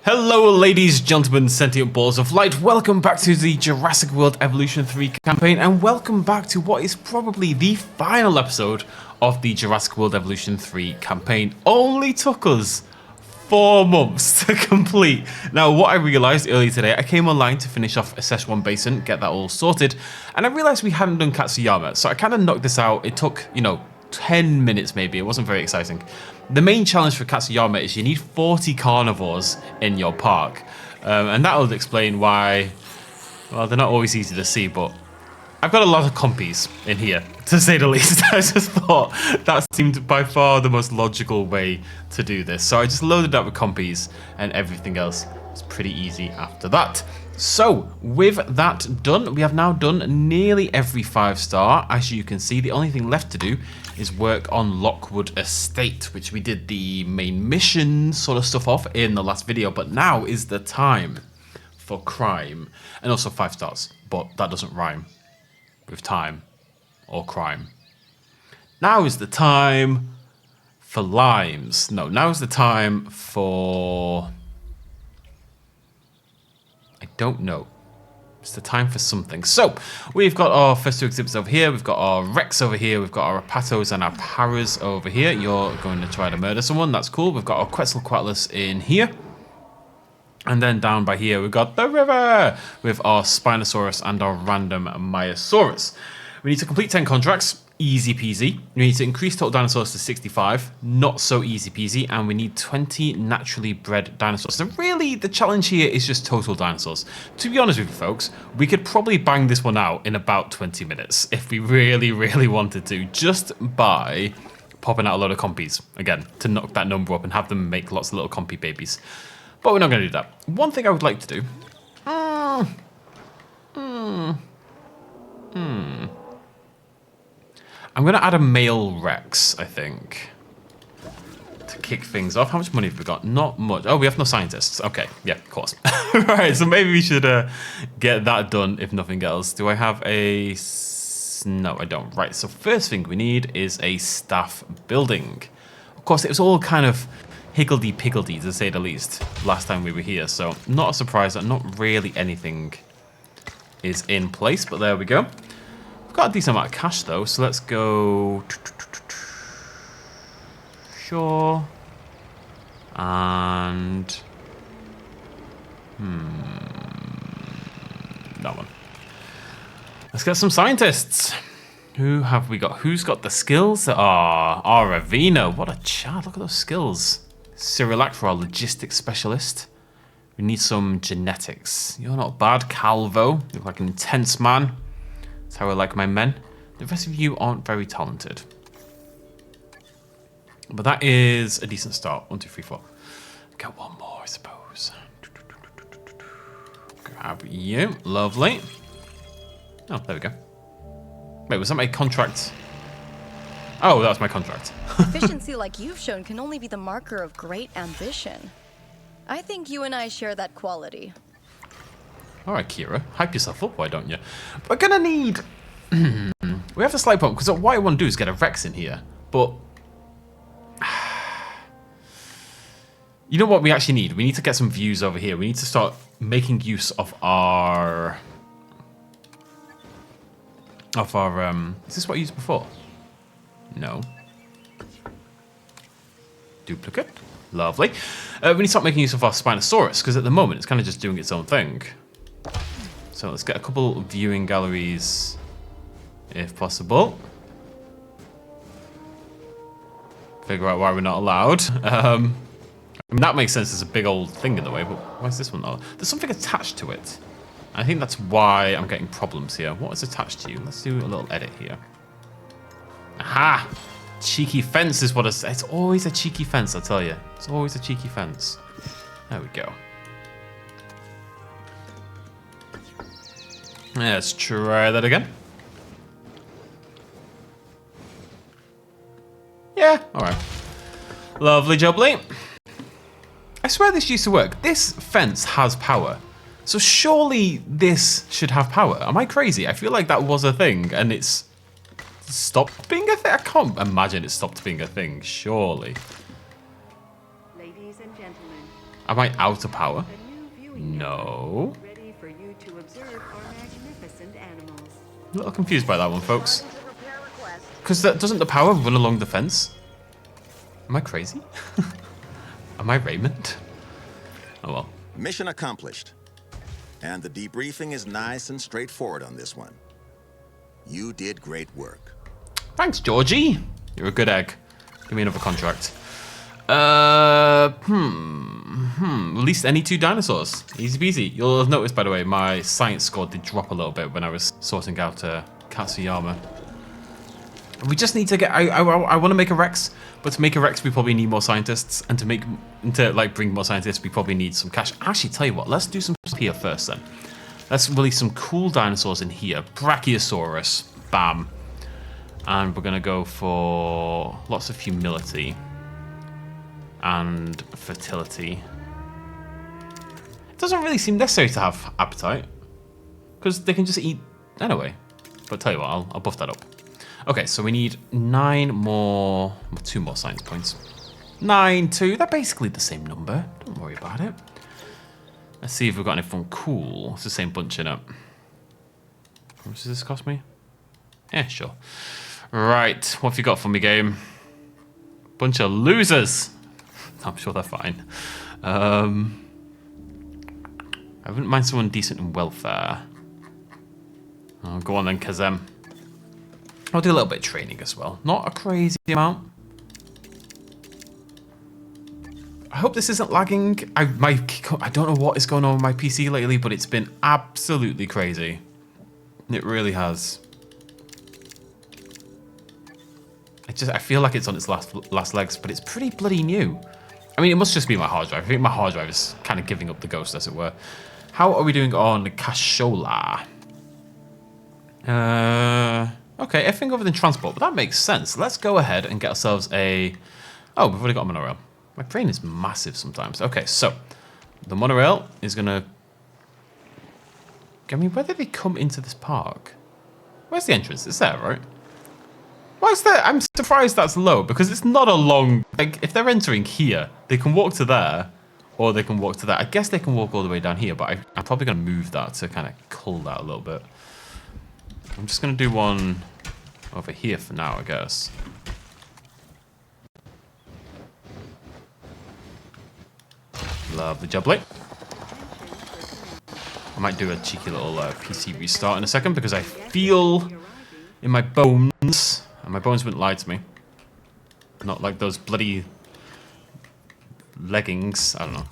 Hello ladies, gentlemen, sentient balls of light, welcome back to the Jurassic World Evolution 3 campaign, and welcome back to what is probably the final episode of the Jurassic World Evolution 3 campaign. Only took us 4 months to complete. Now what I realised earlier today, I came online to finish off Szechuan Basin, get that all sorted, and I realised we hadn't done Katsuyama, so I kind of knocked this out. It took, 10 minutes maybe, it wasn't very exciting. The main challenge for Katsuyama is you need 40 carnivores in your park. And that will explain why, well, they're not always easy to see, but I've got a lot of compies in here, to say the least. I just thought that seemed by far the most logical way to do this. So I just loaded up with compies and everything else was pretty easy after that. So with that done, we have now done nearly every 5-star. As you can see, the only thing left to do is work on Lockwood Estate, which we did the main mission sort of stuff off in the last video, but now is the time for crime, and also 5 stars, but that doesn't rhyme with time or crime. Now is the time for limes. No, now is the time for, I don't know. It's the time for something. So we've got our first 2 exhibits over here. We've got our Rex over here. We've got our Rapatos and our Paras over here. You're going to try to murder someone. That's cool. We've got our Quetzalcoatlus in here. And then down by here, we've got the river with our Spinosaurus and our random Myosaurus. We need to complete 10 contracts. Easy peasy. We need to increase total dinosaurs to 65. Not so easy peasy. And we need 20 naturally bred dinosaurs. So really, the challenge here is just total dinosaurs. To be honest with you folks, we could probably bang this one out in about 20 minutes if we really, really wanted to, just by popping out a load of compies, again, to knock that number up and have them make lots of little compy babies. But we're not going to do that. One thing I would like to do... I'm going to add a male Rex, I think, to kick things off. How much money have we got? Not much. Oh, we have no scientists. Okay, yeah, of course. Right, so maybe we should get that done, if nothing else. Do I have a... No, I don't. Right, so first thing we need is a staff building. Of course, it was all kind of higgledy-piggledy, to say the least, last time we were here. So not a surprise that not really anything is in place, but there we go. Got a decent amount of cash though, so let's go. Sure. And that one. Let's get some scientists. Who have we got? Who's got the skills? Our Ravina. What a chat. Look at those skills. Cyrillac for our logistics specialist. We need some genetics. You're not bad. Calvo. You look like an intense man. That's how I like my men. The rest of you aren't very talented. But that is a decent start. 1, 2, 3, 4. Got one more, I suppose. Grab you. Lovely. Oh, there we go. Wait, was that my contract? Oh, that was my contract. Efficiency like you've shown can only be the marker of great ambition. I think you and I share that quality. All right, Kira, hype yourself up, why don't you? We're gonna need... we have a slight problem, because what I want to do is get a Rex in here, but... you know what we actually need? We need to get some views over here. We need to start making use of our... Is this what I used before? No. Duplicate. Lovely. We need to start making use of our Spinosaurus, because at the moment it's kind of just doing its own thing. So let's get a couple viewing galleries, if possible. Figure out why we're not allowed. I mean, that makes sense. There's a big old thing in the way, but why is this one not? There's something attached to it. I think that's why I'm getting problems here. What is attached to you? Let's do a little edit here. Aha! Cheeky fence is what it's always a cheeky fence, I tell you. It's always a cheeky fence. There we go. Let's try that again. Yeah, alright. Lovely jubbly. I swear this used to work. This fence has power. So surely this should have power. Am I crazy? I feel like that was a thing and it's stopped being a thing. I can't imagine it stopped being a thing, surely. Ladies and gentlemen, Am I out of power? No. Ready for you to observe our magnificent animals. A little confused by that one, folks. Because doesn't the power run along the fence? Am I crazy? Am I Raymond? Oh well. Mission accomplished. And the debriefing is nice and straightforward on this one. You did great work. Thanks, Georgie. You're a good egg. Give me another contract. Released any 2 dinosaurs. Easy peasy. You'll have noticed, by the way, my science score did drop a little bit when I was sorting out Katsuyama. We just need to get. I want to make a Rex, but to make a Rex, we probably need more scientists, and to bring more scientists, we probably need some cash. Actually, tell you what, let's do some stuff here first then. Let's release some cool dinosaurs in here. Brachiosaurus, bam, and we're gonna go for lots of humility and fertility. It doesn't really seem necessary to have appetite because they can just eat anyway. But tell you what, I'll buff that up. Okay, so we need 2 more science points. 9, 2, they're basically the same number. Don't worry about it. Let's see if we've got anything cool. It's the same bunch in it. How much does this cost me? Yeah, sure. Right, what have you got for me, game? Bunch of losers. I'm sure they're fine. I wouldn't mind someone decent in welfare. Oh, go on then, Kazem. I'll do a little bit of training as well. Not a crazy amount. I hope this isn't lagging. I don't know what is going on with my PC lately, but it's been absolutely crazy. It really has. I feel like it's on its last legs, but it's pretty bloody new. I mean, it must just be my hard drive. I think my hard drive is kind of giving up the ghost, as it were. How are we doing on Cashola? Okay, everything other than transport, but that makes sense. Let's go ahead and get ourselves a... Oh, we've already got a monorail. My brain is massive sometimes. Okay, so the monorail is going to... I mean, where did they come into this park? Where's the entrance? It's there, right? Why is that? I'm surprised that's low, because it's not a long... Like, if they're entering here, they can walk to there, or they can walk to that. I guess they can walk all the way down here, but I'm probably going to move that to kind of cull that a little bit. I'm just going to do one over here for now, I guess. Lovely jubbly. I might do a cheeky little PC restart in a second because I feel in my bones, and my bones wouldn't lie to me. Not like those bloody leggings. I don't know.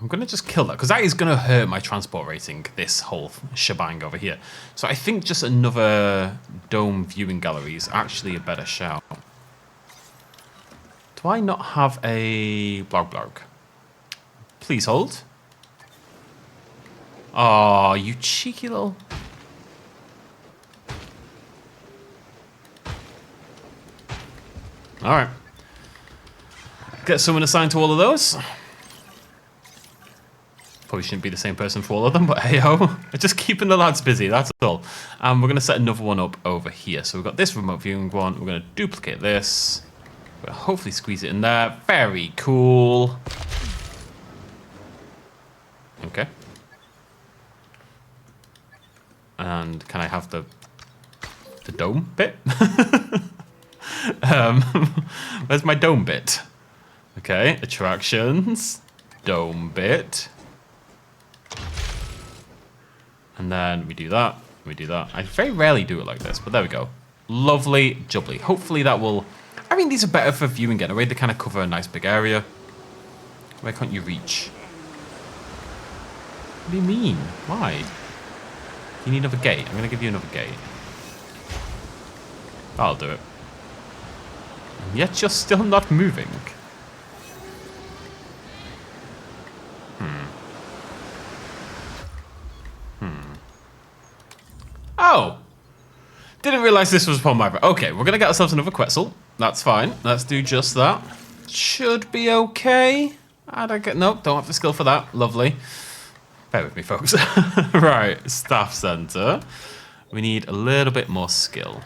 I'm going to just kill that because that is going to hurt my transport rating, this whole shebang over here. So I think just another dome viewing gallery is actually a better shout. Do I not have a blog? Please hold. Oh, you cheeky little... Alright. Get someone assigned to all of those. Probably shouldn't be the same person for all of them, but hey-ho. Just keeping the lads busy, that's all. And we're going to set another one up over here. So we've got this remote viewing one. We're going to duplicate this. We're going to hopefully squeeze it in there. Very cool. Okay. And can I have the dome bit? Where's my dome bit? Okay, attractions, dome bit. And then we do that, we do that. I very rarely do it like this, but there we go. Lovely jubbly. Hopefully that will... I mean, these are better for viewing anyway. They kind of cover a nice big area. Where can't you reach? What do you mean? Why? You need another gate. I'm going to give you another gate. I'll do it. And yet you're still not moving. Oh! Didn't realize this was upon my... Okay, we're going to get ourselves another Quetzal. That's fine. Let's do just that. Should be okay. I don't get... Nope, don't have the skill for that. Lovely. Bear with me, folks. Right, staff center. We need a little bit more skill.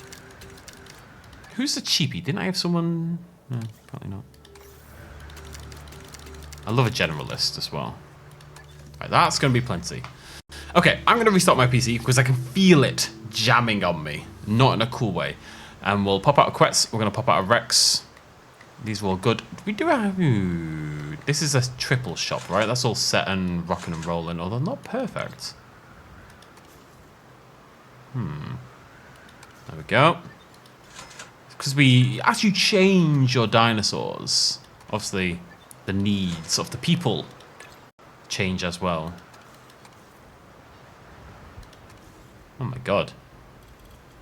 Who's the cheapie? Didn't I have someone... No, probably not. I love a generalist as well. Right, that's going to be plenty. Okay, I'm going to restart my PC because I can feel it jamming on me. Not in a cool way. And we'll pop out a Quetz. We're going to pop out a Rex. These are all good. We do have... Ooh, this is a triple shop, right? That's all set and rocking and rolling, although not perfect. There we go. Because as you change your dinosaurs, obviously the needs of the people change as well. Oh my god.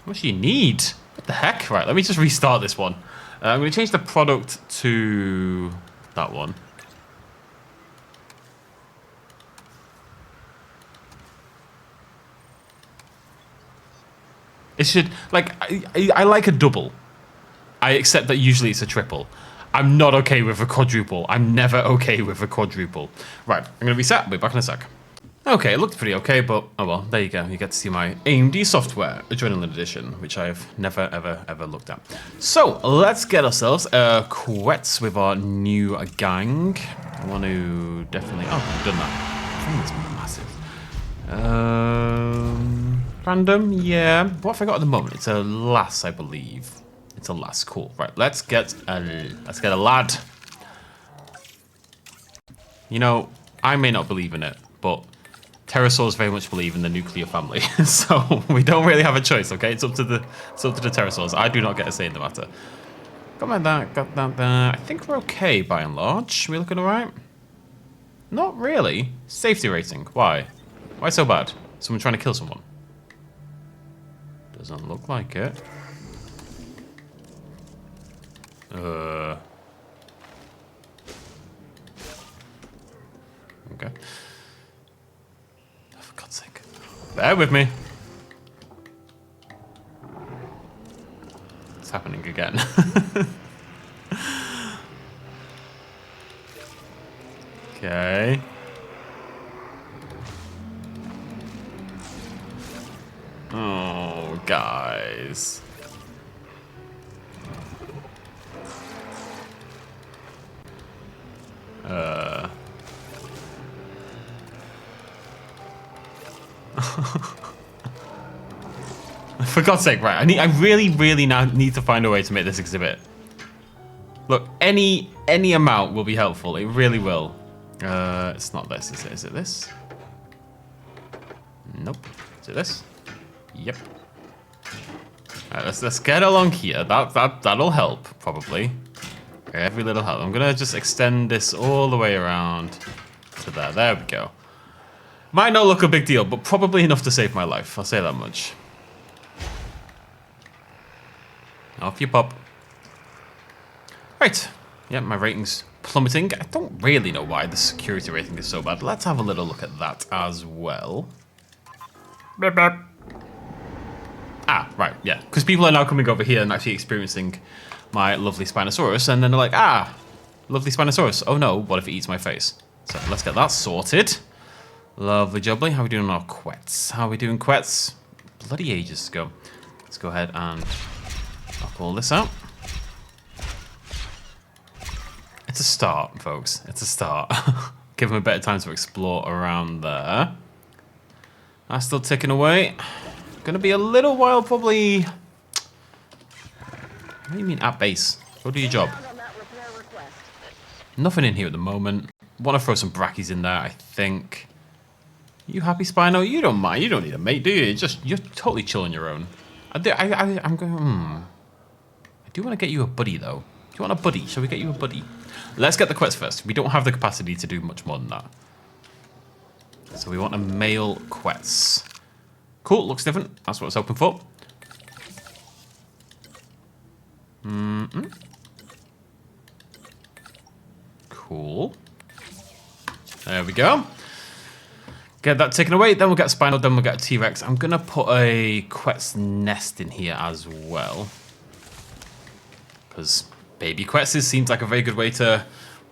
How much do you need? What the heck? Right, let me just restart this one. I'm going to change the product to that one. It should, like, I like a double. I accept that usually it's a triple. I'm not okay with a quadruple. I'm never okay with a quadruple. Right, I'm going to reset. I'll be back in a sec. Okay, it looked pretty okay, but oh well, there you go. You get to see my AMD software Adrenaline Edition, which I've never, ever looked at. So, let's get ourselves a Quetz with our new gang. I want to definitely... Oh, I've done that. This thing is massive. Random, yeah. What have I got at the moment? It's a lass, I believe. It's a lass. Cool. Right, let's get a lad. You know, I may not believe in it, but pterosaurs very much believe in the nuclear family, so we don't really have a choice. Okay, it's up to the pterosaurs. I do not get a say in the matter. Got that there. I think we're okay by and large. We looking all right? Not really. Safety rating. Why? Why so bad? Someone trying to kill someone? Doesn't look like it. Okay. For God's sake. Bear with me. It's happening again. Okay. Oh, guys. For God's sake, right? I really now need to find a way to make this exhibit. Look, any amount will be helpful. It really will. It's not this, is it? Is it this? Nope. Is it this? Yep. Alright, let's get along here. That'll help, probably. Okay, every little help. I'm gonna just extend this all the way around to there. There we go. Might not look a big deal, but probably enough to save my life. I'll say that much. Off you pop. Right. Yeah, my rating's plummeting. I don't really know why the security rating is so bad. Let's have a little look at that as well. Beep, beep. Ah, right, yeah. Because people are now coming over here and actually experiencing my lovely Spinosaurus, and then they're like, ah, lovely Spinosaurus. Oh no, what if it eats my face? So let's get that sorted. Lovely jubbly. How are we doing on our Quetz? How are we doing, Quetz? Bloody ages ago. Let's go ahead and knock all this out. It's a start, folks. It's a start. Give them a better time to explore around there. That's still ticking away. Gonna be a little while, probably. What do you mean at base? Go do your job. Nothing in here at the moment. Want to throw some brackies in there, I think. You happy, Spino? You don't mind. You don't need a mate, do you? You're totally chill on your own. I'm going. I do want to get you a buddy, though. Do you want a buddy? Shall we get you a buddy? Let's get the Quetz first. We don't have the capacity to do much more than that. So we want a male Quetz. Cool, looks different. That's what I was hoping for. Cool. There we go. Get that taken away. Then we'll get Spinal. Then we'll get a T-Rex. I'm going to put a Quetz nest in here as well. Because baby Quetzes seems like a very good way to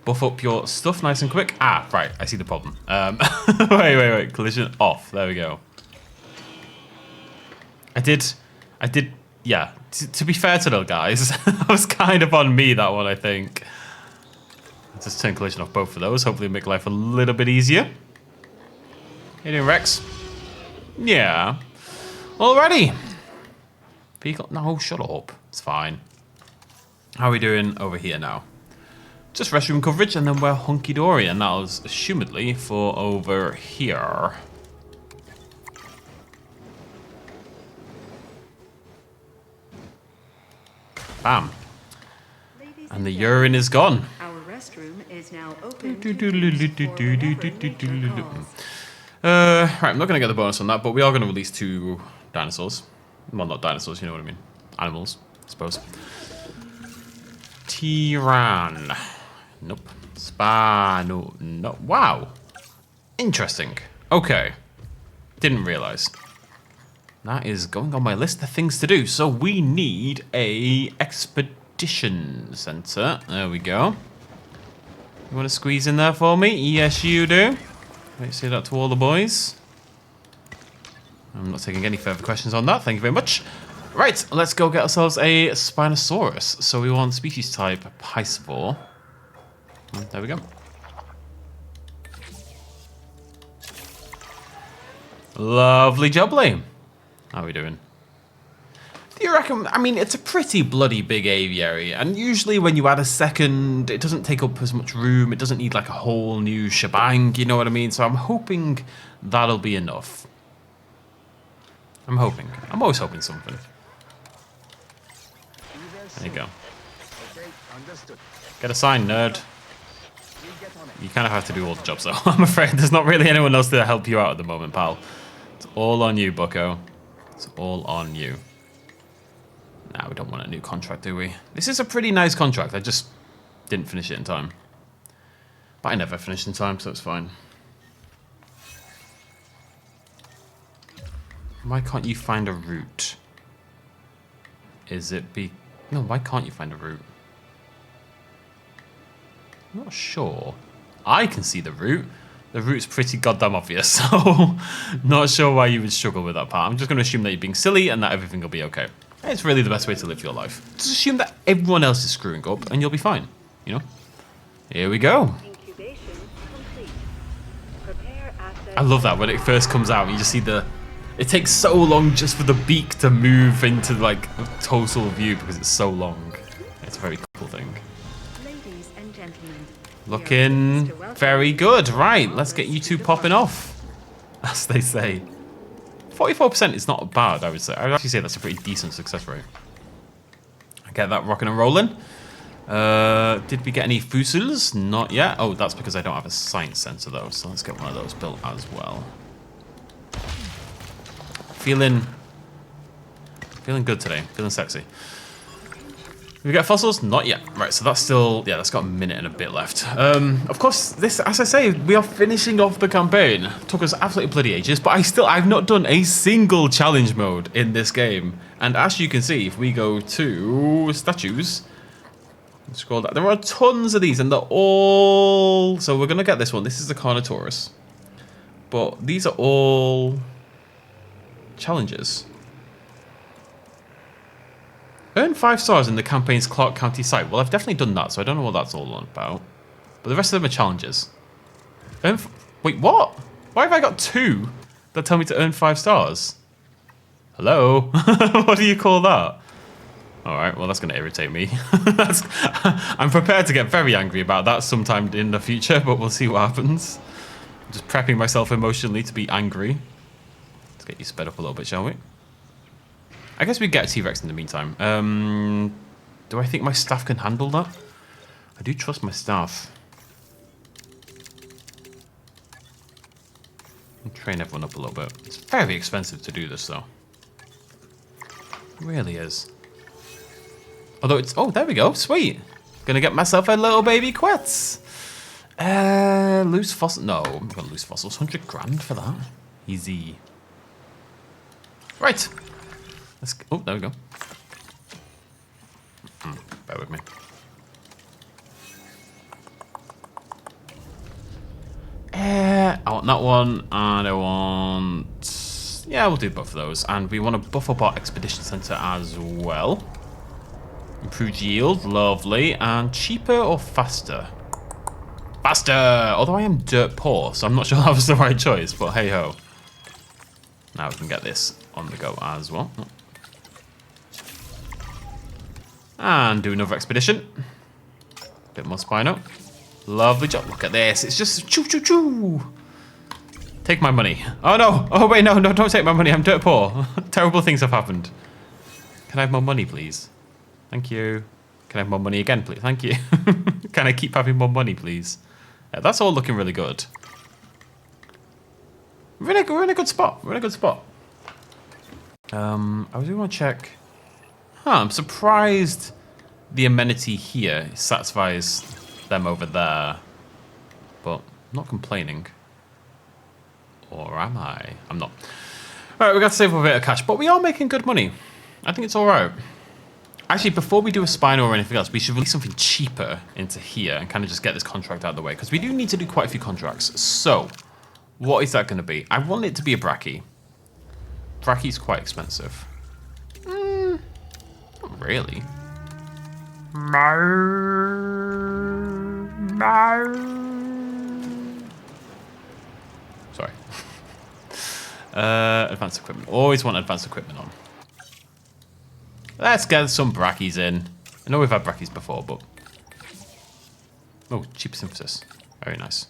buff up your stuff nice and quick. Ah, right. I see the problem. Wait. Collision off. There we go. I did, yeah. To be fair to those guys, that was kind of on me, that one, I think. Just turn collision off both of those. Hopefully make life a little bit easier. How you doing, Rex? Yeah. Alrighty. Vehicle. No, shut up. It's fine. How are we doing over here now? Just restroom coverage, and then we're hunky-dory, and that was assumedly for over here. Bam. And the urine is gone. Our restroom is now open. Right, I'm not going to get the bonus on that, but we are going to release 2 dinosaurs. Well, not dinosaurs, you know what I mean. Animals, I suppose. Tyran. Nope. Spano. No. Wow. Interesting. Okay. Didn't realize. That is going on my list of things to do. So we need a expedition center. There we go. You want to squeeze in there for me? Yes, you do. Let's say that to all the boys. I'm not taking any further questions on that. Thank you very much. Right, let's go get ourselves a Spinosaurus. So we want species type Piscivore. There we go. Lovely jubbly. How are we doing? Do you reckon? I mean, it's a pretty bloody big aviary, and usually when you add a second, it doesn't take up as much room. It doesn't need like a whole new shebang, you know what I mean? So I'm hoping that'll be enough. I'm hoping. I'm always hoping something. There you go. Get a sign, nerd. You kind of have to do all the jobs, though. I'm afraid there's not really anyone else to help you out at the moment, pal. It's all on you, bucko. It's all on you. Nah, we don't want a new contract, do we? This is a pretty nice contract. I just didn't finish it in time. But I never finished in time, so it's fine. Why can't you find a route? Is it be... No, why can't you find a route? I'm not sure. I can see the route. The route's pretty goddamn obvious, so not sure why you would struggle with that part. I'm just going to assume that you're being silly and that everything will be okay. It's really the best way to live your life. Just assume that everyone else is screwing up and you'll be fine, you know? Here we go. Incubation complete. Prepare assets. I love that when it first comes out, you just see the... It takes so long just for the beak to move into like a total view because it's so long. It's a very cool thing. Ladies and gentlemen. Looking very good. Right, let's get you two popping off, as they say. 44% is not bad, I would say. I would actually say that's a pretty decent success rate. I get that rocking and rolling. Did we get any fossils? Not yet. Oh, that's because I don't have a science center though. So let's get one of those built as well. Feeling good today. Feeling sexy. Did we get fossils? Not yet. Right, so that's still... Yeah, that's got a minute and a bit left. Of course, this, as I say, we are finishing off the campaign. Took us absolutely bloody ages, but I've not done a single challenge mode in this game. And as you can see, if we go to statues, scroll down, there are tons of these, and they're all... So we're going to get this one. This is the Carnotaurus. But these are all challenges. Earn 5 stars in the campaign's Clark County site. Well, I've definitely done that, so I don't know what that's all about. But the rest of them are challenges. Wait, what? Why have I got 2 that tell me to earn 5 stars? Hello? What do you call that? Alright, well, that's going to irritate me. I'm prepared to get very angry about that sometime in the future, but we'll see what happens. I'm just prepping myself emotionally to be angry. Let's get you sped up a little bit, shall we? I guess we get a T-Rex in the meantime. Do I think my staff can handle that? I do trust my staff. I'll train everyone up a little bit. It's very expensive to do this, though. It really is. Although it's... Oh, there we go. Sweet. Gonna get myself a little baby Quetz. Loose fossil... No, I'm gonna lose fossils. 100 grand for that. Easy. Right. Oh, there we go. Bear with me. I want that one, and I want... Yeah, we'll do both of those. And we want to buff up our expedition center as well. Improved yield, lovely. And cheaper or faster? Faster! Although I am dirt poor, so I'm not sure that was the right choice, but hey ho. Now we can get this on the go as well. And do another expedition. Bit more Spino. Lovely job. Look at this. It's just choo choo choo. Take my money. Oh no. Oh wait, no, don't take my money. I'm dirt poor. Terrible things have happened. Can I have more money, please? Thank you. Can I have more money again, please? Thank you. Can I keep having more money, please? Yeah, that's all looking really good. We're in a good spot. We're in a good spot. I really want to check. I'm surprised the amenity here satisfies them over there. But I'm not complaining. Or am I? I'm not. Alright, we've got to save a bit of cash, but we are making good money. I think it's alright. Actually, before we do a Spino or anything else, we should release something cheaper into here and kind of just get this contract out of the way. Because we do need to do quite a few contracts. So, what is that going to be? I want it to be a Brachy. Brachy's quite expensive. Not really. Sorry. Advanced equipment. Always want advanced equipment on. Let's get some Brachy's in. I know we've had Brachy's before, but... Oh, cheap synthesis. Very nice.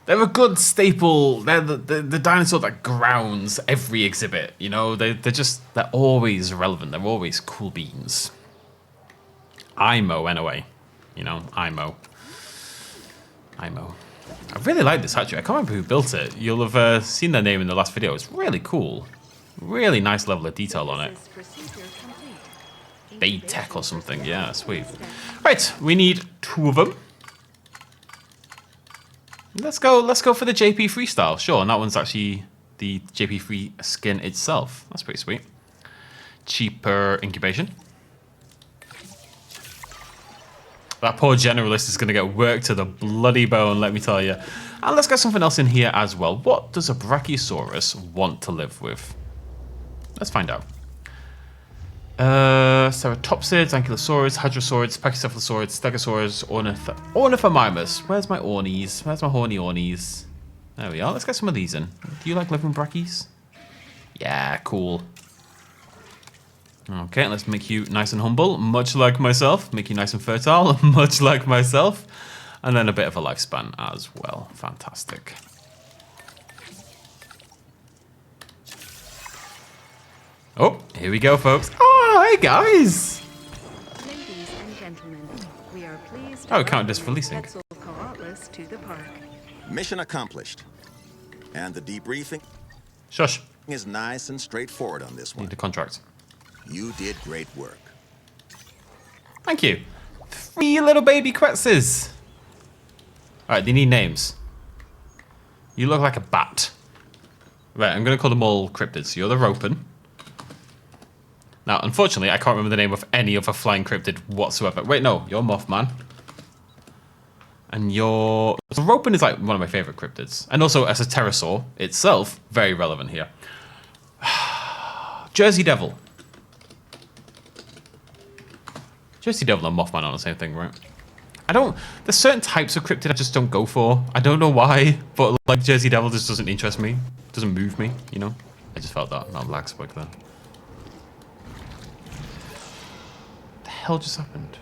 They're a good staple. They're the dinosaur that grounds every exhibit. You know, they're always relevant. They're always cool beans. IMO, anyway. You know, IMO. IMO. I really like this, actually. I can't remember who built it. You'll have seen their name in the last video. It's really cool. Really nice level of detail on it. Bay Tech or something. Yeah, sweet. Right, we need 2 of them. Let's go for the JP3 style. Sure, and that one's actually the JP3 skin itself. That's pretty sweet. Cheaper incubation. That poor generalist is going to get worked to the bloody bone, let me tell you. And let's get something else in here as well. What does a Brachiosaurus want to live with? Let's find out. Ceratopsids, Ankylosaurids, Hadrosaurids, Pachycephalosaurids, Stegosaurs, Ornithomimus. Where's my Ornies? Where's my horny Ornies? There we are. Let's get some of these in. Do you like living Bracchies? Yeah, cool. Okay, let's make you nice and humble, much like myself. Make you nice and fertile, much like myself. And then a bit of a lifespan as well. Fantastic. Oh, here we go, folks. Oh, hey, guys. Ladies and gentlemen, we are pleased Oh, count this for releasing. to the park. Mission accomplished. And the debriefing Shush. is nice and straightforward on this one. Need the contract. You did great work. Thank you. 3 little baby Quetzes. Alright, they need names. You look like a bat. Right, I'm going to call them all cryptids. You're the Ropin. Now, unfortunately, I can't remember the name of any other flying cryptid whatsoever. Wait, no, you're Mothman. And you're... So Ropin is like one of my favorite cryptids. And also, as a pterosaur itself, very relevant here. Jersey Devil. Jersey Devil and Mothman are the same thing, right? There's certain types of cryptid I just don't go for. I don't know why, but like Jersey Devil just doesn't interest me. Doesn't move me, you know? I just felt that. Not lag spike then. What the hell just happened?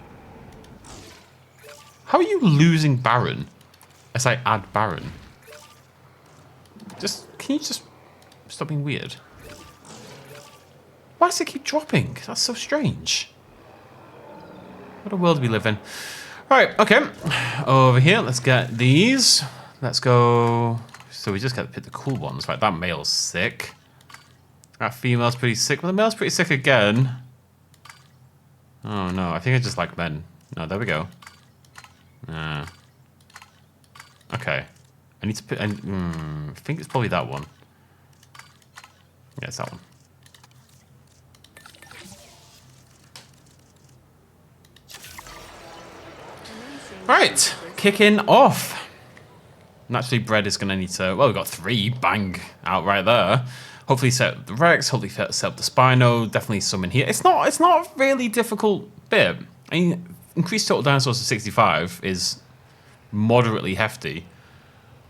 How are you losing Baron as I add Baron? Can you just stop being weird? Why does it keep dropping? That's so strange. What a world we live in. Alright, okay. Over here, let's get these. Let's go. So we just got to pick the cool ones. Right, that male's sick. That female's pretty sick. Well, the male's pretty sick again. Oh no, I think I just like men. No, there we go. Okay. I need to pick. I think it's probably that one. Yeah, it's that one. Right, kicking off. Naturally, bread is going to need to... Well, we've got 3. Bang. Out right there. Hopefully set up the Rex. Hopefully set up the Spino. Definitely some in here. It's not a really difficult bit. I mean, increased total dinosaurs to 65 is moderately hefty.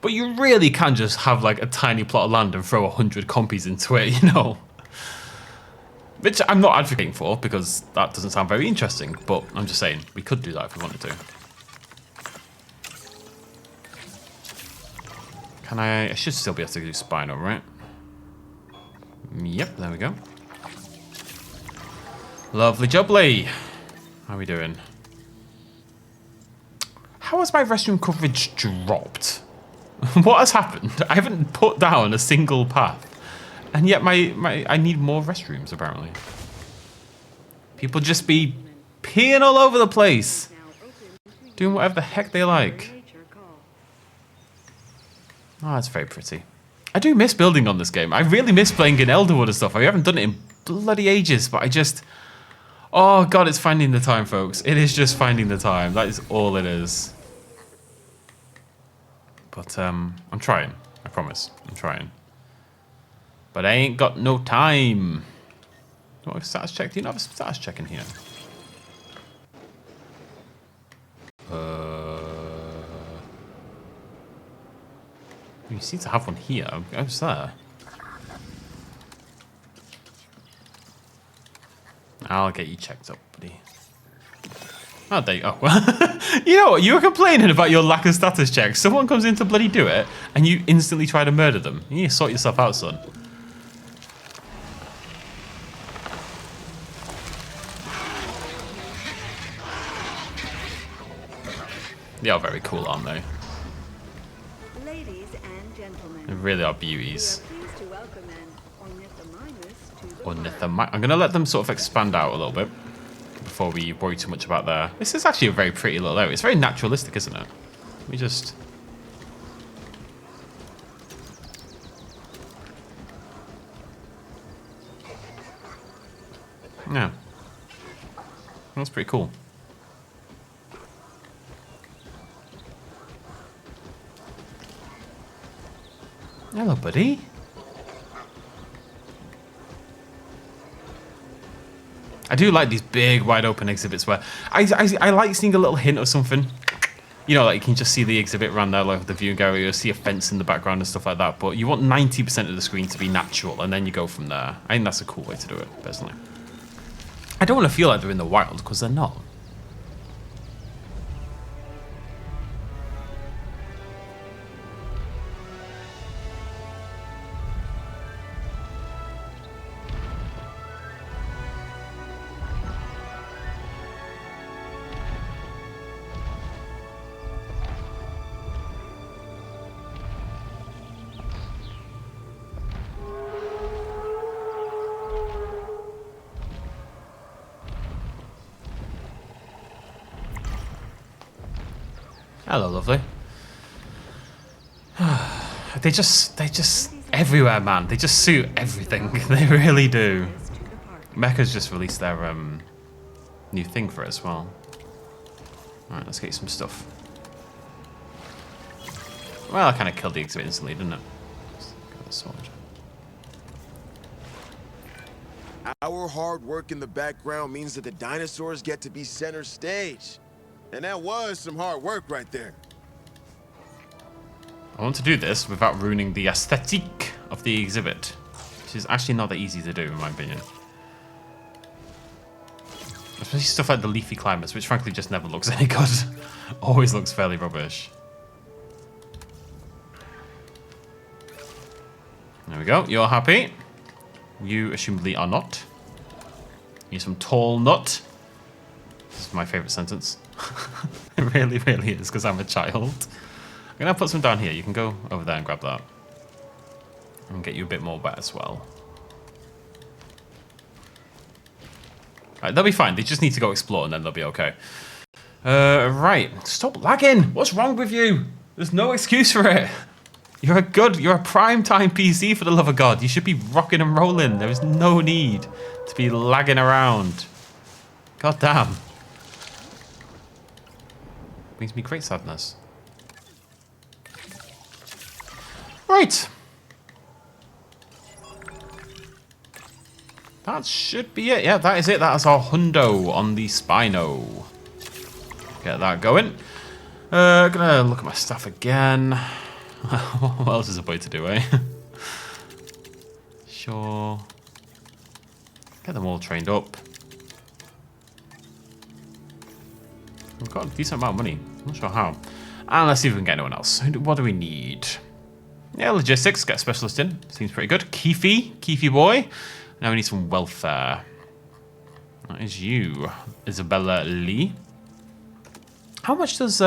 But you really can just have like a tiny plot of land and throw 100 compies into it, you know? Which I'm not advocating for because that doesn't sound very interesting, but I'm just saying we could do that if we wanted to. Can I should still be able to do Spino, right? Yep, there we go. Lovely jubbly. How are we doing? How has my restroom coverage dropped? What has happened? I haven't put down a single path. And yet I need more restrooms, apparently. People just be peeing all over the place. Doing whatever the heck they like. Oh, it's very pretty. I do miss building on this game. I really miss playing in Elderwood and stuff. I haven't done it in bloody ages, but I just... Oh, God, it's finding the time, folks. It is just finding the time. That is all it is. But, I'm trying. I promise. I'm trying. But I ain't got no time. What if status check? Do you not have a status check in here? You seem to have one here. What's there? I'll get you checked up, buddy. Oh, there you go. You know what? You were complaining about your lack of status checks. Someone comes in to bloody do it, and you instantly try to murder them. You need to sort yourself out, son. They are very cool, aren't they? Ladies and gentlemen, They really are beauties. we are pleased to welcome an ornithomimus to the I'm going to let them sort of expand out a little bit before we worry too much about there. This is actually a very pretty little area. It's very naturalistic, isn't it? We just... Yeah. That's pretty cool. Hello, buddy. I do like these big, wide open exhibits where I like seeing a little hint of something. You know, like you can just see the exhibit around there, like the viewing area, you'll see a fence in the background and stuff like that. But you want 90% of the screen to be natural, and then you go from there. I think that's a cool way to do it, personally. I don't want to feel like they're in the wild, because they're not. Hello, lovely. They just everywhere, man. They just suit everything. They really do. Mecca's just released their new thing for it as well. Alright, let's get you some stuff. Well, I kind of killed the exhibit instantly, didn't it? Got the sword. Our hard work in the background means that the dinosaurs get to be center stage. And that was some hard work right there. I want to do this without ruining the aesthetic of the exhibit, which is actually not that easy to do, in my opinion. Especially stuff like the leafy climbers, which frankly just never looks any good. Always looks fairly rubbish. There we go. You're happy. You assumedly are not. You're some tall nut. This is my favourite sentence. It really, really is, because I'm a child. I'm going to put some down here. You can go over there and grab that. And get you a bit more wet as well. Right, they'll be fine. They just need to go explore and then they'll be okay. Right. Stop lagging. What's wrong with you? There's no excuse for it. You're a prime time PC, for the love of God. You should be rocking and rolling. There is no need to be lagging around. God damn. Brings me great sadness. Right. That should be it. Yeah, that is it. That is our hundo on the Spino. Get that going. Gonna look at my stuff again. What else is a way to do, eh? Sure. Get them all trained up. We've got a decent amount of money. I'm not sure how. And let's see if we can get anyone else. What do we need? Yeah, logistics. Get a specialist in. Seems pretty good. Keefy boy. Now we need some welfare. That is you, Isabella Lee. How much does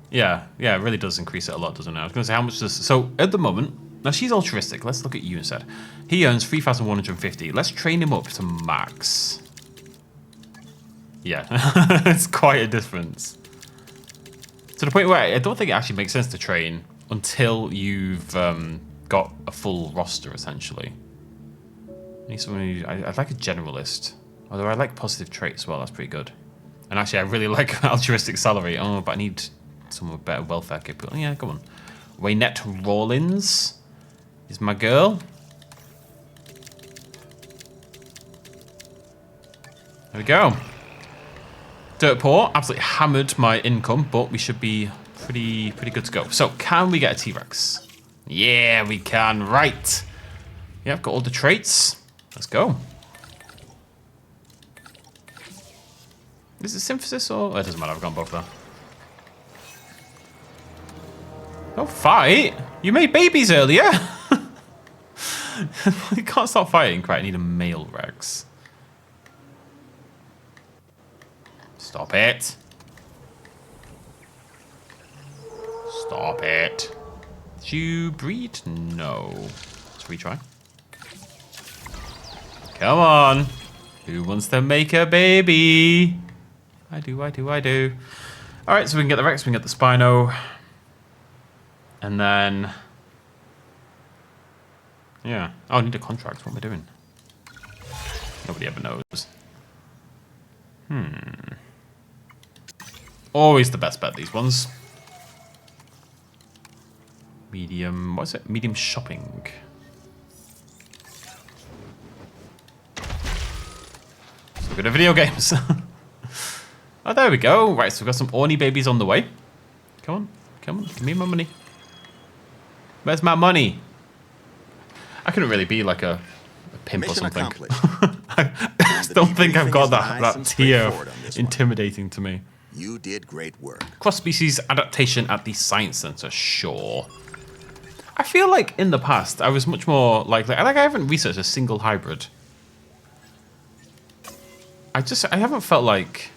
Yeah, it really does increase it a lot, doesn't it? I was going to say how much does. So at the moment, now she's altruistic. Let's look at you instead. He earns 3,150. Let's train him up to max. Yeah, it's quite a difference. To the point where I don't think it actually makes sense to train until you've got a full roster, essentially. I need someone who, I'd like a generalist. Although I like positive traits as well, that's pretty good. And actually, I really like altruistic salary. Oh, but I need someone with better welfare capability. Yeah, come on. Waynette Rawlins is my girl. There we go. Dirt poor, absolutely hammered my income, but we should be pretty good to go. So, can we get a T-Rex? Yeah, we can. Right. Yeah, I've got all the traits. Let's go. Is it synthesis or... Oh, it doesn't matter, I've gone both there. Don't fight! You made babies earlier! You can't stop fighting. Right, I need a male Rex. Stop it. Stop it. Did you breed? No. Let's retry. Come on. Who wants to make a baby? I do. Alright, so we can get the Rex, we can get the Spino. And then... Yeah. Oh, I need a contract. What am I doing? Nobody ever knows. Always the best bet, these ones. Medium... What is it? Medium shopping. So good at video games. Oh, there we go. Right, so we've got some Orny babies on the way. Come on. Give me my money. Where's my money? I couldn't really be like a pimp Mission or something. I don't think I've got that tier intimidating to me. You did great work. Cross-species adaptation at the Science Center, sure. I feel like in the past, I was much more like I haven't researched a single hybrid. I haven't felt like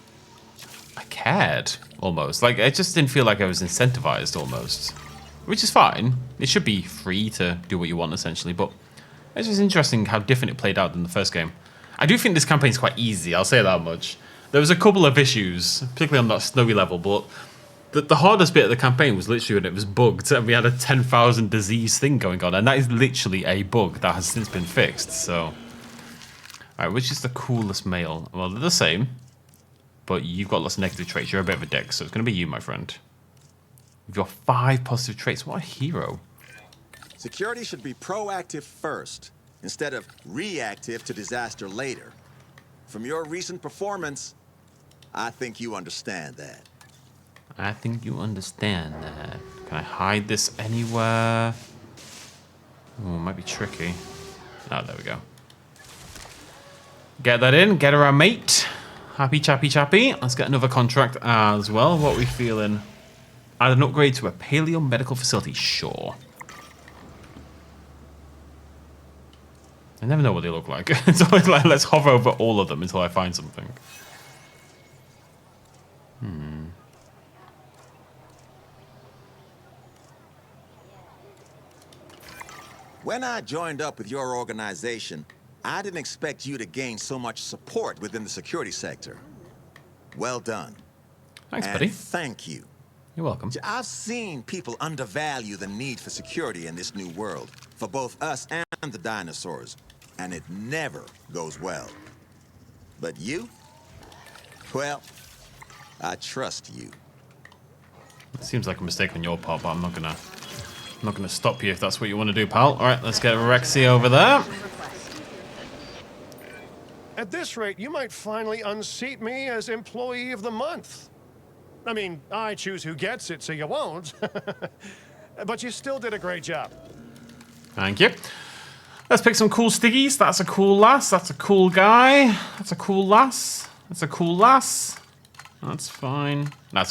I cared, almost. Like, I just didn't feel like I was incentivized, almost. Which is fine. It should be free to do what you want, essentially, but it's just interesting how different it played out than the first game. I do think this campaign's quite easy, I'll say that much. There was a couple of issues, particularly on that snowy level, but the hardest bit of the campaign was literally when it was bugged, and we had a 10,000 disease thing going on, and that is literally a bug that has since been fixed, so... Alright, which is the coolest male? Well, they're the same, but you've got lots of negative traits. You're a bit of a dick, so it's going to be you, my friend. You've got 5 positive traits. What a hero. Security should be proactive first, instead of reactive to disaster later. From your recent performance, I think you understand that. I think you understand that. Can I hide this anywhere? Oh, it might be tricky. Oh, there we go. Get that in. Get her our mate. Happy, chappy. Let's get another contract as well. What are we feeling? Add an upgrade to a paleo medical facility. Sure. I never know what they look like. It's always like, let's hover over all of them until I find something. When I joined up with your organization, I didn't expect you to gain so much support within the security sector. Well done. Thanks, and buddy. Thank you. You're welcome. I've seen people undervalue the need for security in this new world, for both us and the dinosaurs, and it never goes well. But you? Well, I trust you. It seems like a mistake on your part, but I'm not gonna stop you if that's what you want to do, pal. All right, let's get Rexy over there. At this rate, you might finally unseat me as Employee of the Month. I mean, I choose who gets it, so you won't. But you still did a great job. Thank you. Let's pick some cool stickies. That's a cool lass. That's a cool guy. That's a cool lass. That's a cool lass. That's fine. That's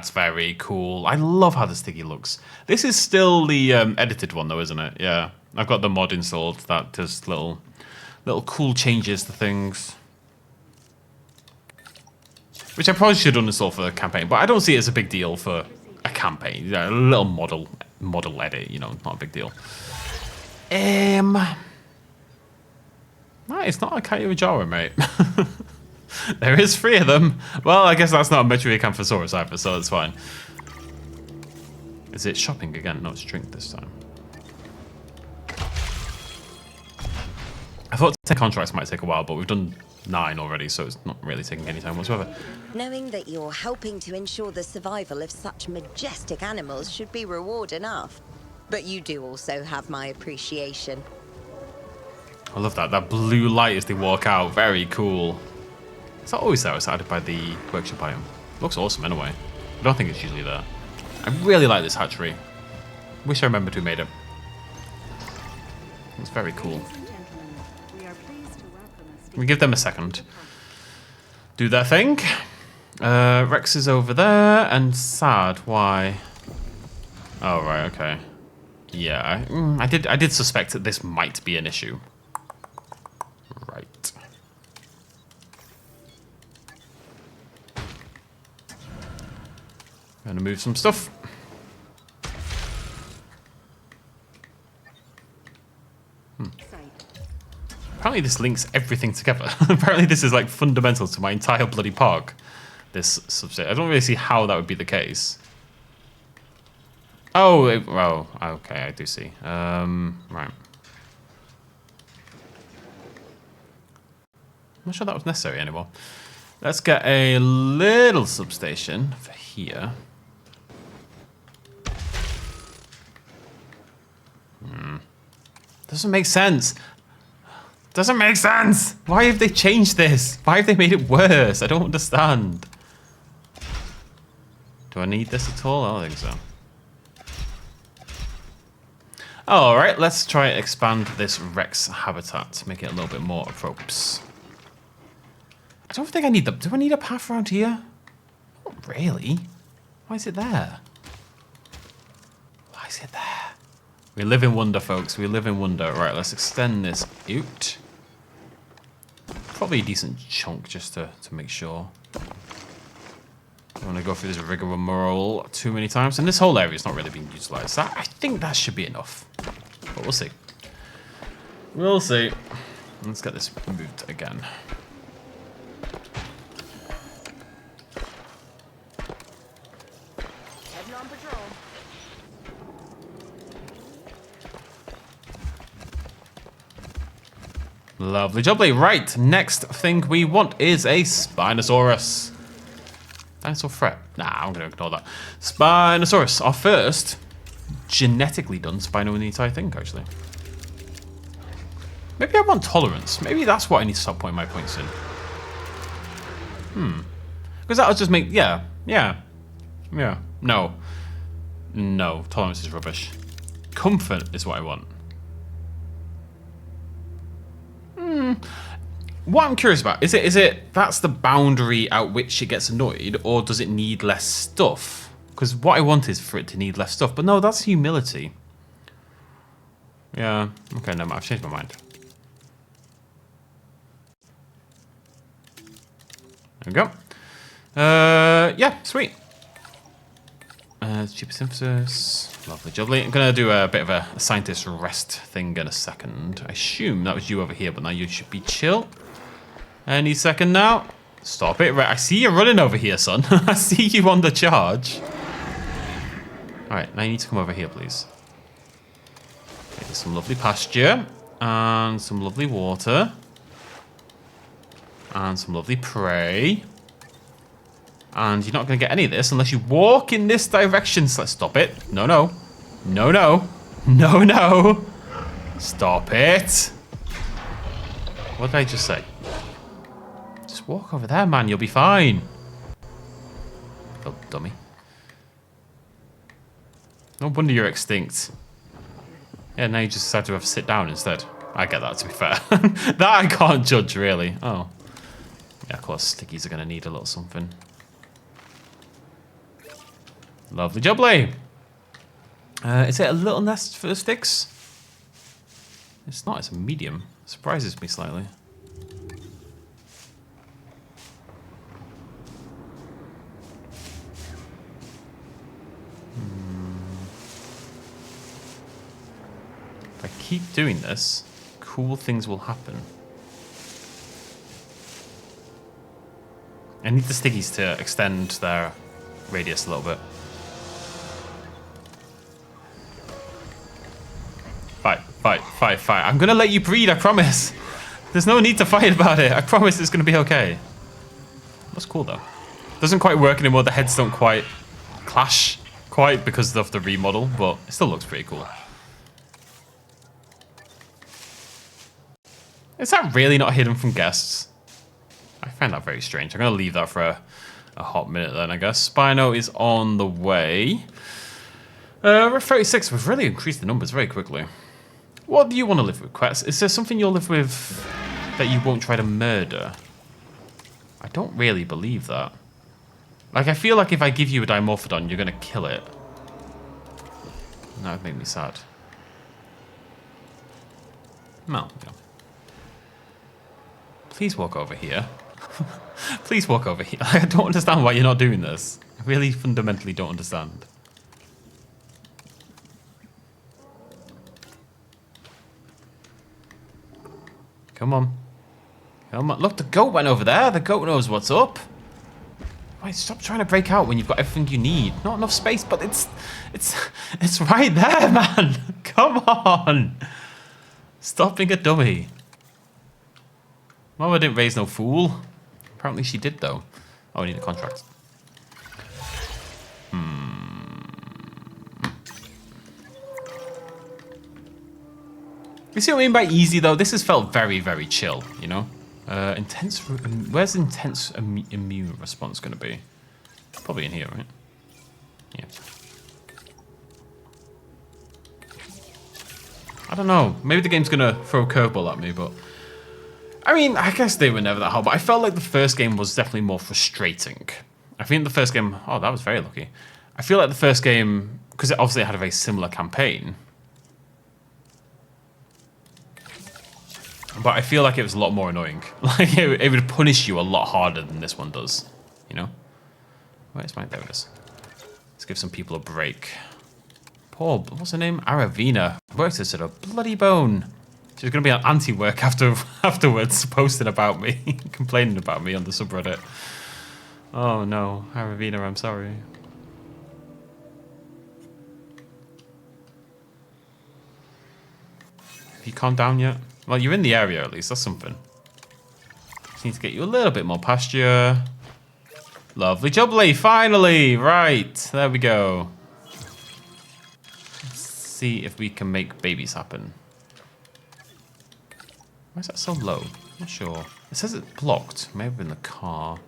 very cool. I love how the sticky looks. This is still the edited one though, isn't it? Yeah. I've got the mod installed that does little cool changes to things. Which I probably should uninstall for the campaign, but I don't see it as a big deal for a campaign. Yeah, a little model edit, you know, not a big deal. No, it's not a Katsuyama, mate. There is 3 of them. Well, I guess that's not a Metriacanthosaurus either, so it's fine. Is it shopping again? No, it's drink this time. I thought 10 contracts might take a while, but we've done 9 already, so it's not really taking any time whatsoever. Knowing that you're helping to ensure the survival of such majestic animals should be reward enough. But you do also have my appreciation. I love that. That blue light as they walk out. Very cool. Is that always there outside by the workshop item? Looks awesome anyway. I don't think it's usually there. I really like this hatchery. Wish I remembered who made it. It's very cool. Ladies and gentlemen, we are pleased to welcome us to We give them a second. Do their thing. Rex is over there, and Sad. Why? Oh right, okay. Yeah, I did suspect that this might be an issue. Right. Gonna move some stuff. site. Apparently this links everything together. Apparently this is like fundamental to my entire bloody park. This substation. I don't really see how that would be the case. Oh, okay, I do see. Right. I'm not sure that was necessary anymore. Let's get a little substation for here. Doesn't make sense. Doesn't make sense. Why have they changed this? Why have they made it worse? I don't understand. Do I need this at all? I don't think so. All right, let's try and expand this Rex habitat, make it a little bit more appropriate. I don't think I need do I need a path around here? Not really. Why is it there? Why is it there? We live in wonder, folks. We live in wonder. Right, let's extend this out. Probably a decent chunk just to make sure. I don't want to go through this rigmarole too many times. And this whole area is not really being utilized. I think that should be enough. But we'll see. We'll see. Let's get this moved again. Heading on patrol. Lovely jubbly. Right, next thing we want is a Spinosaurus. Dinosaur threat. Nah, I'm going to ignore that. Spinosaurus, our first genetically done Spino in the entire thing, actually. Maybe I want tolerance. Maybe that's what I need to start putting my points in. Because that'll just make... Yeah. No. No, tolerance is rubbish. Comfort is what I want. What I'm curious about, is it that's the boundary at which it gets annoyed, or does it need less stuff? Because what I want is for it to need less stuff, but no, that's humility. Yeah, okay, no, I've changed my mind. There we go. Yeah, sweet. Cheaper synthesis. Lovely jubbly. I'm going to do a bit of a scientist rest thing in a second. I assume that was you over here, but now you should be chill. Any second now. Stop it. Right, I see you running over here, son. I see you on the charge. Alright, now you need to come over here, please. Okay, there's some lovely pasture. And some lovely water. And some lovely prey. And you're not going to get any of this unless you walk in this direction. So let's stop it. No, no. No, no. No, no. Stop it. What did I just say? walk over there, man. You'll be fine. Oh, dummy. No wonder you're extinct. Yeah, now you just decide to have to sit down instead. I get that, to be fair. That I can't judge, really. Oh. Yeah, of course, stickies are going to need a little something. Lovely jubbly. Is it a little nest for the sticks? It's not, it's a medium. Surprises me slightly. If I keep doing this, cool things will happen. I need the stickies to extend their radius a little bit. Fight. I'm gonna let you breed, I promise. There's no need to fight about it. I promise it's gonna be okay. That's cool though. Doesn't quite work anymore. The heads don't quite clash quite because of the remodel, but it still looks pretty cool. Is that really not hidden from guests? I find that very strange. I'm gonna leave that for a hot minute then, I guess. Spino is on the way. We're at 36. We've really increased the numbers very quickly. What do you want to live with, Quets? Is there something you'll live with that you won't try to murder? I don't really believe that. Like, I feel like if I give you a Dimorphodon, you're going to kill it. That would make me sad. Well, yeah. Please walk over here. Please walk over here. I don't understand why you're not doing this. I really fundamentally don't understand. Come on. Come on. Look, the goat went over there. The goat knows what's up. Wait, stop trying to break out when you've got everything you need. Not enough space, but it's right there, man. Come on. Stop being a dummy. Mama didn't raise no fool. Apparently she did, though. Oh, I need a contract. You see what I mean by easy, though? This has felt very, very chill, you know? Intense... Where's intense immune response going to be? Probably in here, right? Yeah. I don't know. Maybe the game's going to throw a curveball at me, but... I mean, I guess they were never that hard, but I felt like the first game was definitely more frustrating. I think the first game... Oh, that was very lucky. I feel like the first game... Because it obviously had a very similar campaign... But I feel like it was a lot more annoying. Like, it would punish you a lot harder than this one does. You know? Where's my... There it is. Let's give some people a break. Poor... What's her name? Aravina. Worked her to the bloody bone. She's going to be on anti-work afterwards, posting about me. Complaining about me on the subreddit. Oh, no. Aravina, I'm sorry. Have you calmed down yet? Well, you're in the area at least. That's something. Just need to get you a little bit more pasture. Lovely jubbly, finally! Right, there we go. Let's see if we can make babies happen. Why is that so low? Not sure. It says it's blocked. Maybe in the car.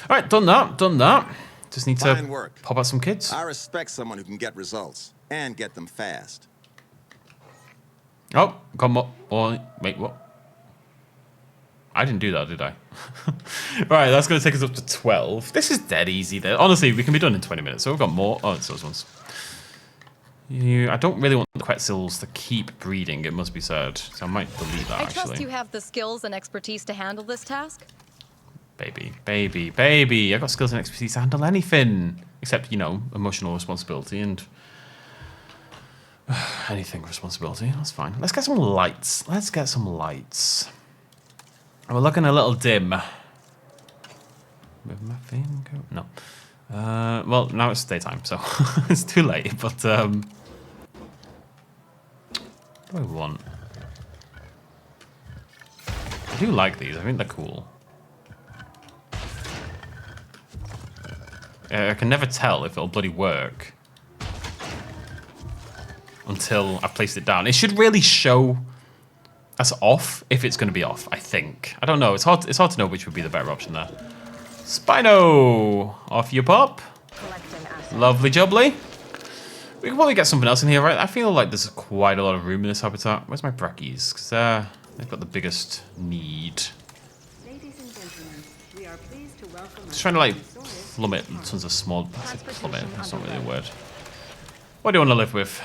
Alright, done that. Just need Fine to work. pop out some kids. I respect someone who can get results and get them fast. Oh, come up. Oh, wait, what? I didn't do that, did I? Right, that's going to take us up to 12. This is dead easy there. Honestly, we can be done in 20 minutes. So we've got more. Oh, it's those ones. I don't really want the Quetzals to keep breeding, it must be said. So I might delete that, I actually. trust you have the skills and expertise to handle this task. Baby. I've got skills and expertise to handle anything. Except, you know, emotional responsibility and... anything responsibility, that's fine. Let's get some lights. We're looking a little dim. With my finger? No. Well, now it's daytime, so it's too late, but, what do I want? I do like these, I think they're cool. I can never tell if it'll bloody work. Until I've placed it down. It should really show as off if it's going to be off, I think. I don't know. It's hard to know which would be the better option there. Spino! Off you pop. Lovely jubbly. We can probably get something else in here, right? I feel like there's quite a lot of room in this habitat. Where's my brackies? Because they've got the biggest need. Ladies and gentlemen, we are pleased to welcome Just trying to like plummet tons of small. I said plummet. That's not really a word. What do you want to live with?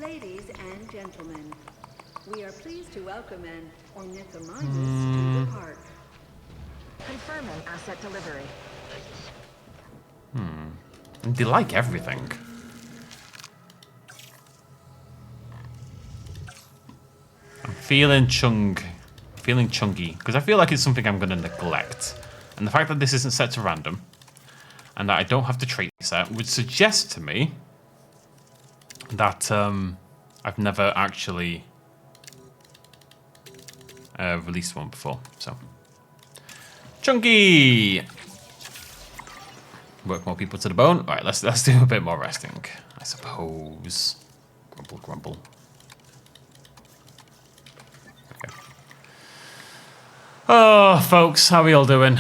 Ladies and gentlemen, we are pleased to welcome an ornithomologist to the park. Confirming asset delivery. And they like everything. I'm feeling chunky because I feel like it's something I'm going to neglect. And the fact that this isn't set to random and that I don't have to trace that would suggest to me that I've never actually released one before. So, chunky. Work more people to the bone. All right, let's do a bit more resting, I suppose. Grumble, grumble. Okay. Oh, folks, how are we all doing?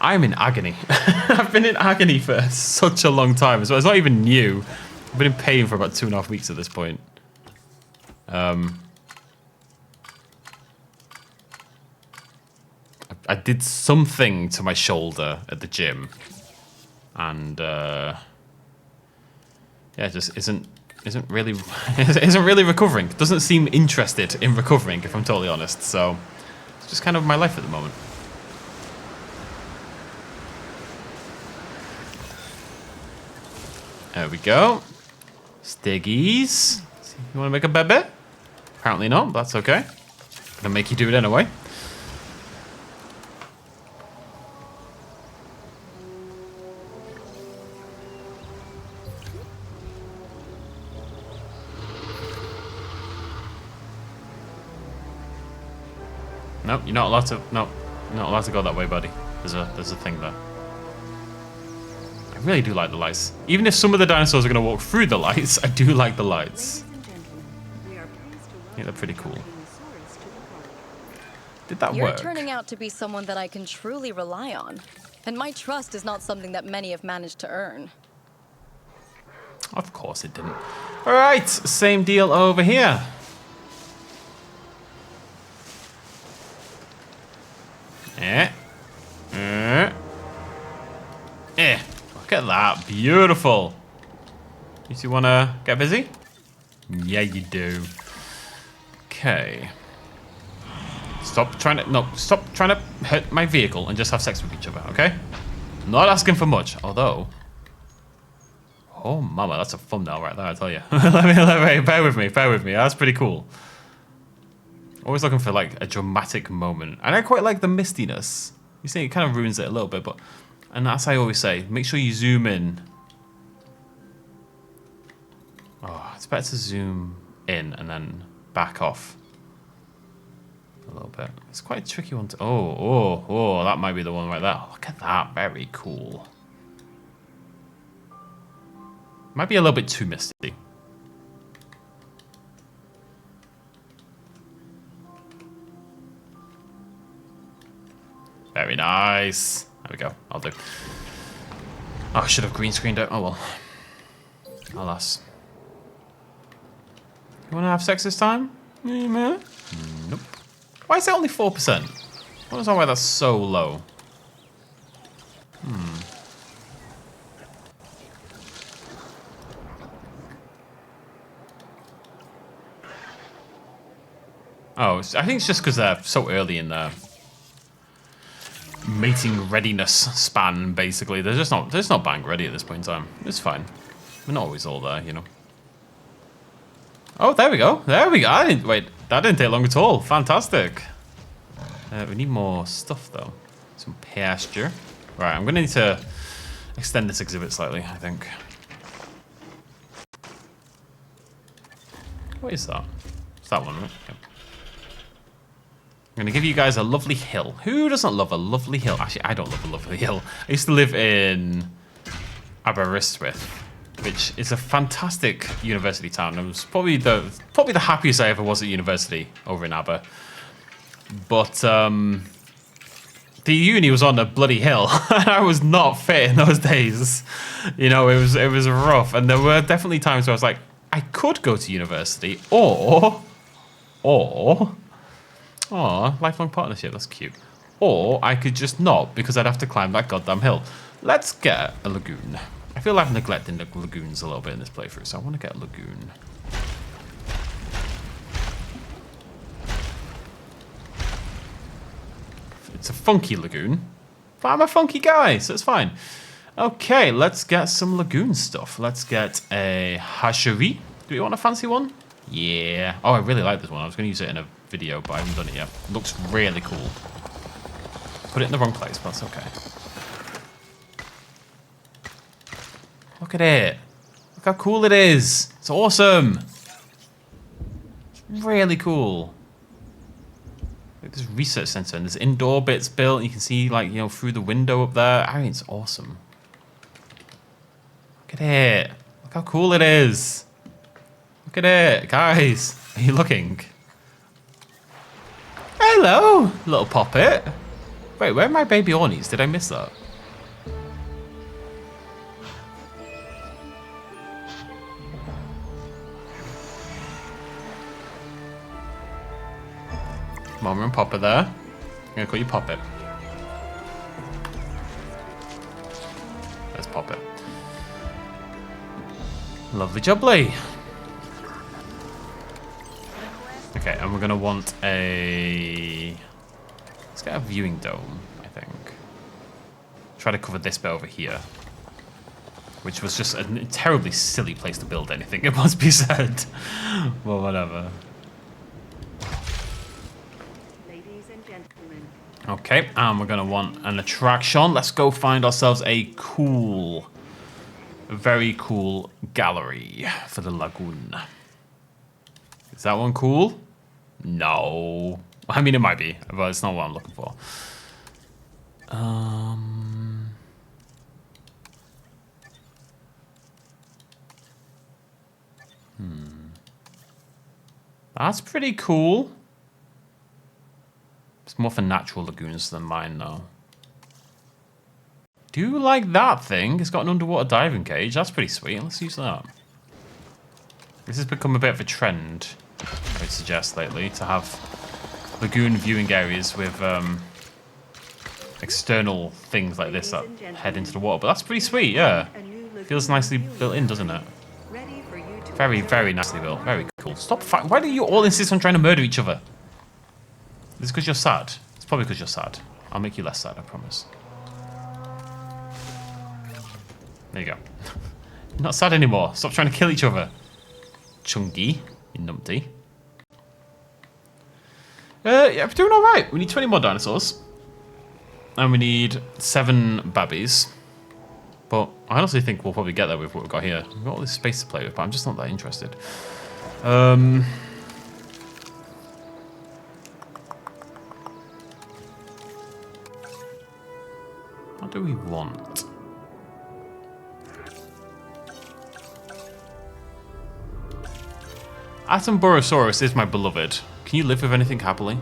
I'm in agony. I've been in agony for such a long time. So it's not even new. I've been in pain for about 2.5 weeks at this point. I did something to my shoulder at the gym. And yeah, it just isn't really recovering. Doesn't seem interested in recovering, if I'm totally honest. So it's just kind of my life at the moment. There we go. Stiggies. You want to make a baby? Apparently not, but that's okay. Gonna make you do it anyway. Nope, you're not allowed to. No, you're not allowed to go that way, buddy. There's a thing there. I really do like the lights. Even if some of the dinosaurs are going to walk through the lights, I do like the lights. Yeah, they're pretty cool. Did that You're work? turning out to be someone that I can truly rely on. And my trust is not something that many have managed to earn. Of course it didn't. All right, same deal over here. Look at that, beautiful. You two wanna get busy? Yeah, you do. Okay. Stop trying to hurt my vehicle and just have sex with each other, okay? Not asking for much, although. Oh, mama, that's a thumbnail right there, I tell you. Bear with me. That's pretty cool. Always looking for like a dramatic moment, and I quite like the mistiness. You see, it kind of ruins it a little bit, but, and as I always say, make sure you zoom in. Oh, it's better to zoom in and then back off a little bit. It's quite a tricky one to. Oh, that might be the one right there. Look at that, very cool. Might be a little bit too misty. Very nice. There we go. I'll do. Oh, I should have green screened it. Oh well. Alas. You want to have sex this time? Nope. Why is it only 4%? What is that? Why that's so low? Oh, I think it's just because they're so early in their mating readiness span, basically. They're just not bang ready at this point in time. It's fine. We're not always all there, you know. Oh, there we go. There we go. Wait, that didn't take long at all. Fantastic. We need more stuff, though. Some pasture. Right, I'm going to need to extend this exhibit slightly, I think. What is that? It's that one, right? Yep. I'm going to give you guys a lovely hill. Who doesn't love a lovely hill? Actually, I don't love a lovely hill. I used to live in Aberystwyth which is a fantastic university town. It was probably the happiest I ever was at university over in Aber. But the uni was on a bloody hill, and I was not fit in those days. You know, it was rough, and there were definitely times where I was like, I could go to university, or lifelong partnership. That's cute. Or I could just not, because I'd have to climb that goddamn hill. Let's get a lagoon. I feel like I'm neglecting the lagoons a little bit in this playthrough, so I want to get a lagoon. It's a funky lagoon, but I'm a funky guy, so it's fine. Okay, let's get some lagoon stuff. Let's get a hatchery. Do we want a fancy one? Yeah. Oh, I really like this one. I was going to use it in a video, but I haven't done it yet. It looks really cool. Put it in the wrong place, but that's okay. Look at it. Look how cool it is. It's awesome. It's really cool. Look, there's a research center and there's indoor bits built. And you can see, like, you know, through the window up there. I mean, it's awesome. Look at it. Look how cool it is. Look at it. Guys, are you looking? Hello, little poppet. Wait, where are my baby ornies? Did I miss that? Mama and Papa there. I'm gonna call you Poppet. There's Poppet. Lovely jubbly. Okay, and we're gonna want a... Let's get a viewing dome, I think. Try to cover this bit over here. Which was just a terribly silly place to build anything, it must be said. Well, whatever. Okay, and we're going to want an attraction. Let's go find ourselves a very cool gallery for the lagoon. Is that one cool? No. I mean, it might be, but it's not what I'm looking for. That's pretty cool. It's more for natural lagoons than mine, though. Do you like that thing? It's got an underwater diving cage. That's pretty sweet. Let's use that. This has become a bit of a trend, I would suggest, lately, to have lagoon viewing areas with external things like this that head into the water. But that's pretty sweet, yeah. Feels nicely built in, doesn't it? Very, very nicely built. Very cool. Stop fighting. Why do you all insist on trying to murder each other? Is it because you're sad? It's probably because you're sad. I'll make you less sad, I promise. There you go. You're not sad anymore. Stop trying to kill each other. Chungy, you numpty. Yeah, we're doing alright. We need 20 more dinosaurs. And we need 7 babbies. But I honestly think we'll probably get there with what we've got here. We've got all this space to play with, but I'm just not that interested. What do we want? Atomborosaurus is my beloved. Can you live with anything happily?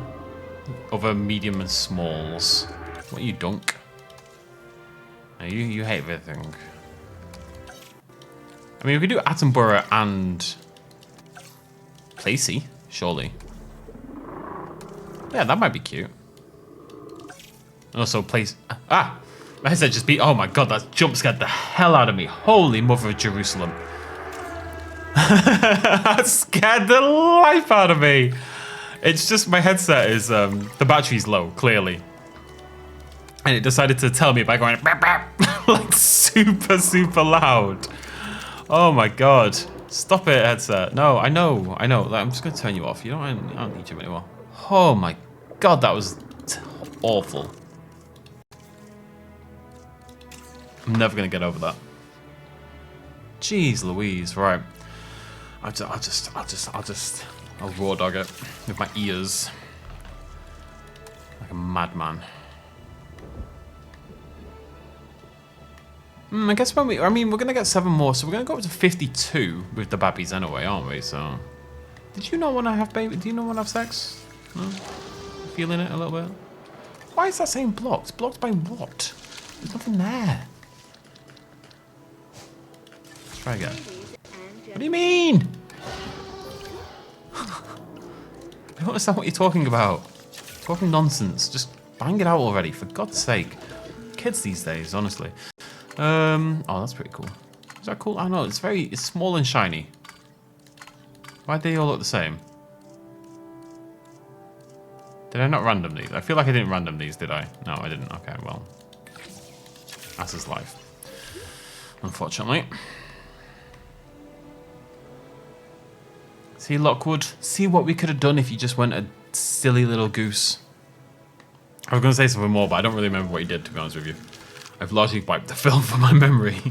Other medium and smalls. What are you, dunk? No, you hate everything. I mean, we could do Atombora and Placey, surely. Yeah, that might be cute. Also, Place... Ah! My headset just beat... Oh my god, that jump scared the hell out of me. Holy mother of Jerusalem. That scared the life out of me. It's just my headset is... the battery's low, clearly. And it decided to tell me by going... Bap, bap, like super, super loud. Oh my god. Stop it, headset. No, I know. Like, I'm just going to turn you off. I don't need you anymore. Oh my god, that was awful. I'm never going to get over that. Jeez Louise, right. I'll raw dog it with my ears. Like a madman. I guess when we're going to get 7 more, so we're going to go up to 52 with the babbies anyway, aren't we? So, did you not want to have baby? Do you not want to have sex? No? Feeling it a little bit? Why is that saying blocked? Blocked by what? There's nothing there. Let's try again. What do you mean? I don't understand what you're talking about. Talking nonsense. Just bang it out already, for God's sake. Kids these days, honestly. Oh, that's pretty cool. Is that cool? I don't know. It's small and shiny. Why do they all look the same? Did I not random these? I feel like I didn't random these, did I? No, I didn't. Okay, well. That's his life. Unfortunately. See, Lockwood? See what we could have done if you just went a silly little goose. I was going to say something more, but I don't really remember what he did, to be honest with you. I've largely wiped the film from my memory.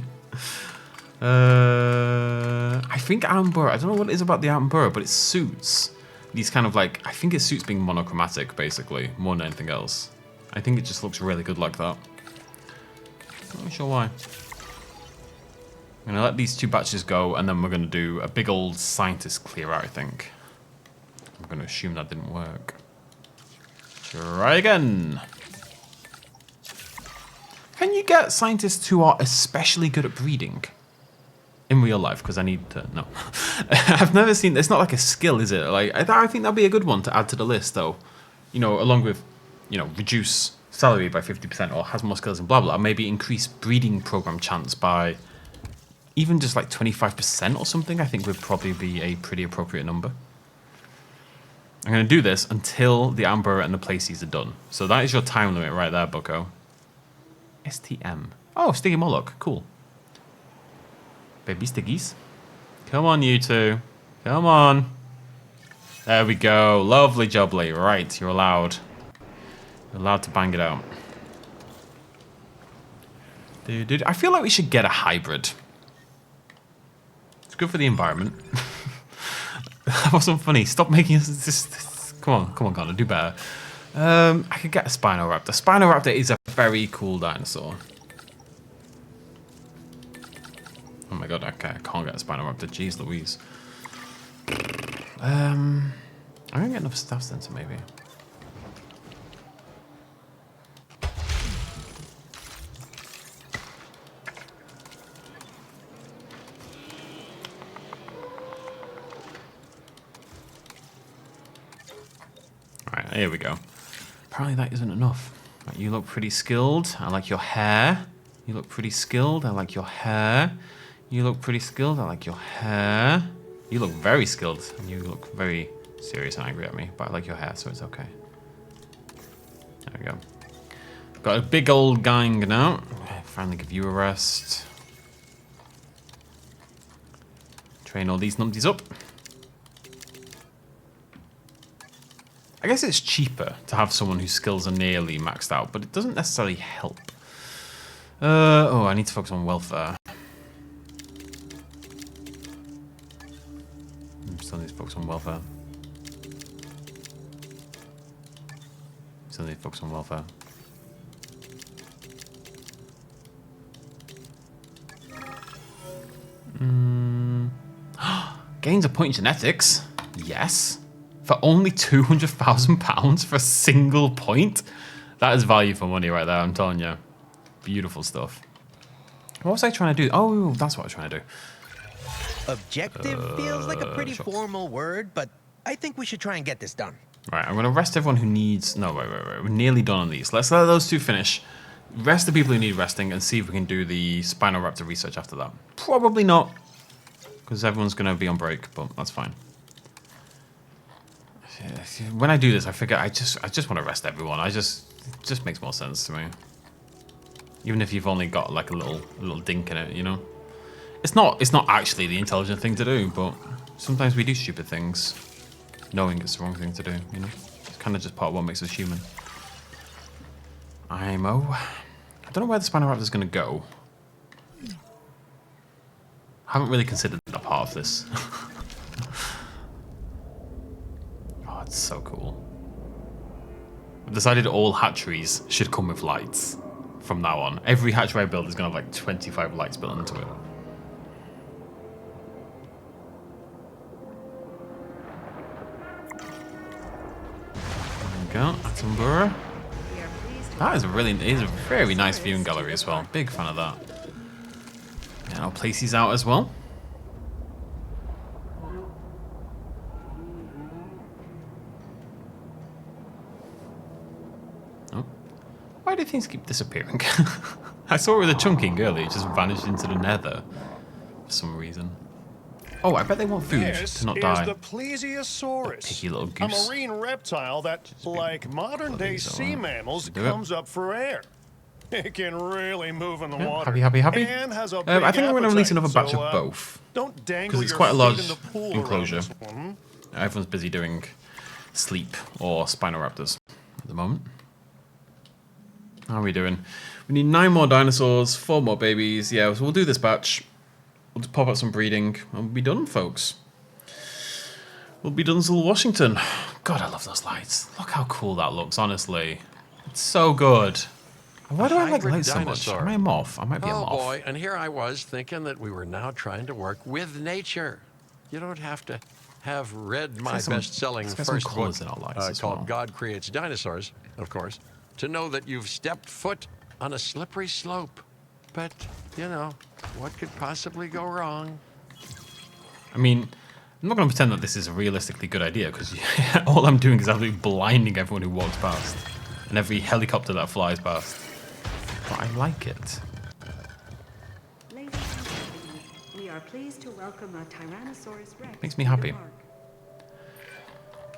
I think Amber, I don't know what it is about the Amber, but it suits these kind of like, I think it suits being monochromatic, basically, more than anything else. I think it just looks really good like that. Not really sure why. I'm going to let these 2 batches go, and then we're going to do a big old scientist clear out, I think. I'm going to assume that didn't work. Try again. Can you get scientists who are especially good at breeding? In real life, because I need to... No. I've never seen... It's not like a skill, is it? Like, I think that'd be a good one to add to the list, though. You know, along with, you know, reduce salary by 50% or has more skills and blah, blah. Maybe increase breeding program chance by even just like 25% or something. I think would probably be a pretty appropriate number. I'm going to do this until the Amber and the Places are done. So that is your time limit right there, bucko. STM. Oh, Stiggy Moloch. Cool. Baby Stiggies. Come on, you two. Come on. There we go. Lovely jubbly. Right, you're allowed. You're allowed to bang it out. Dude, I feel like we should get a hybrid. It's good for the environment. That wasn't funny. Stop making us just... Come on, Connor, do better. I could get a Spinoraptor. Spinoraptor is a very cool dinosaur. Oh my god, okay, I can't get a Spinoraptor. Jeez Louise. I'm gonna get enough stuff then, so maybe. Alright, here we go. Apparently that isn't enough. Right, you look pretty skilled. I like your hair. You look pretty skilled. I like your hair. You look pretty skilled. I like your hair. You look very skilled. And you look very serious and angry at me. But I like your hair, so it's okay. There we go. Got a big old gang now. Finally give you a rest. Train all these numpties up. I guess it's cheaper to have someone whose skills are nearly maxed out, but it doesn't necessarily help. Oh, I need to focus on welfare. Still need to focus on welfare. Still need to focus on welfare. Gains a point in genetics. Yes. For only £200,000 for a single point? That is value for money right there, I'm telling you. Beautiful stuff. What was I trying to do? Oh, that's what I was trying to do. Objective feels like a pretty formal word, but I think we should try and get this done. Right, I'm going to rest everyone who needs... No, wait. We're nearly done on these. Let's let those 2 finish. Rest the people who need resting and see if we can do the Spinoraptor research after that. Probably not, because everyone's going to be on break, but that's fine. When I do this, I figure I just want to rest everyone. It just makes more sense to me. Even if you've only got like a little dink in it, you know. It's not actually the intelligent thing to do, but sometimes we do stupid things, knowing it's the wrong thing to do. You know, it's kind of just part of what makes us human. I don't know where the Spinoraptor is going to go. I haven't really considered that part of this. Oh, it's so cool. I've decided all hatcheries should come with lights. from now on. Every hatchery I build is going to have like 25 lights built into it. There we go, Attenborough. That is a very nice viewing gallery as well. Big fan of that. And I'll place these out as well. Oh. Why do things keep disappearing? I saw it with a chunking earlier, it just vanished into the nether for some reason. Oh, I bet they want food to not die. This is the plesiosaurus, Picky little a goose. marine reptile that, like modern-day sea mammals, comes up for air. It can really move in the water. Happy. And has a big I think I'm going to release another batch appetite, of both. Don't dangle Because it's your quite a feet large in the pool enclosure. around this one. Everyone's busy doing sleep or Spinoraptors at the moment. How are we doing? We need 9 more dinosaurs, 4 more babies. Yeah, so we'll do this batch. We'll just pop out some breeding and we'll be done, folks. We'll be done till Washington. God, I love those lights. Look how cool that looks, honestly. It's so good. Why do I like lights so much? Am I a moth? I might be a moth. Oh boy, and here I was thinking that we were now trying to work with nature. You don't have to have read my best-selling first book called God Creates Dinosaurs, of course, to know that you've stepped foot on a slippery slope. But, you know, what could possibly go wrong? I mean, I'm not going to pretend that this is a realistically good idea, because all I'm doing is absolutely blinding everyone who walks past. And every helicopter that flies past. But I like it. Ladies and gentlemen, we are pleased to welcome a Tyrannosaurus Rex. Makes me happy.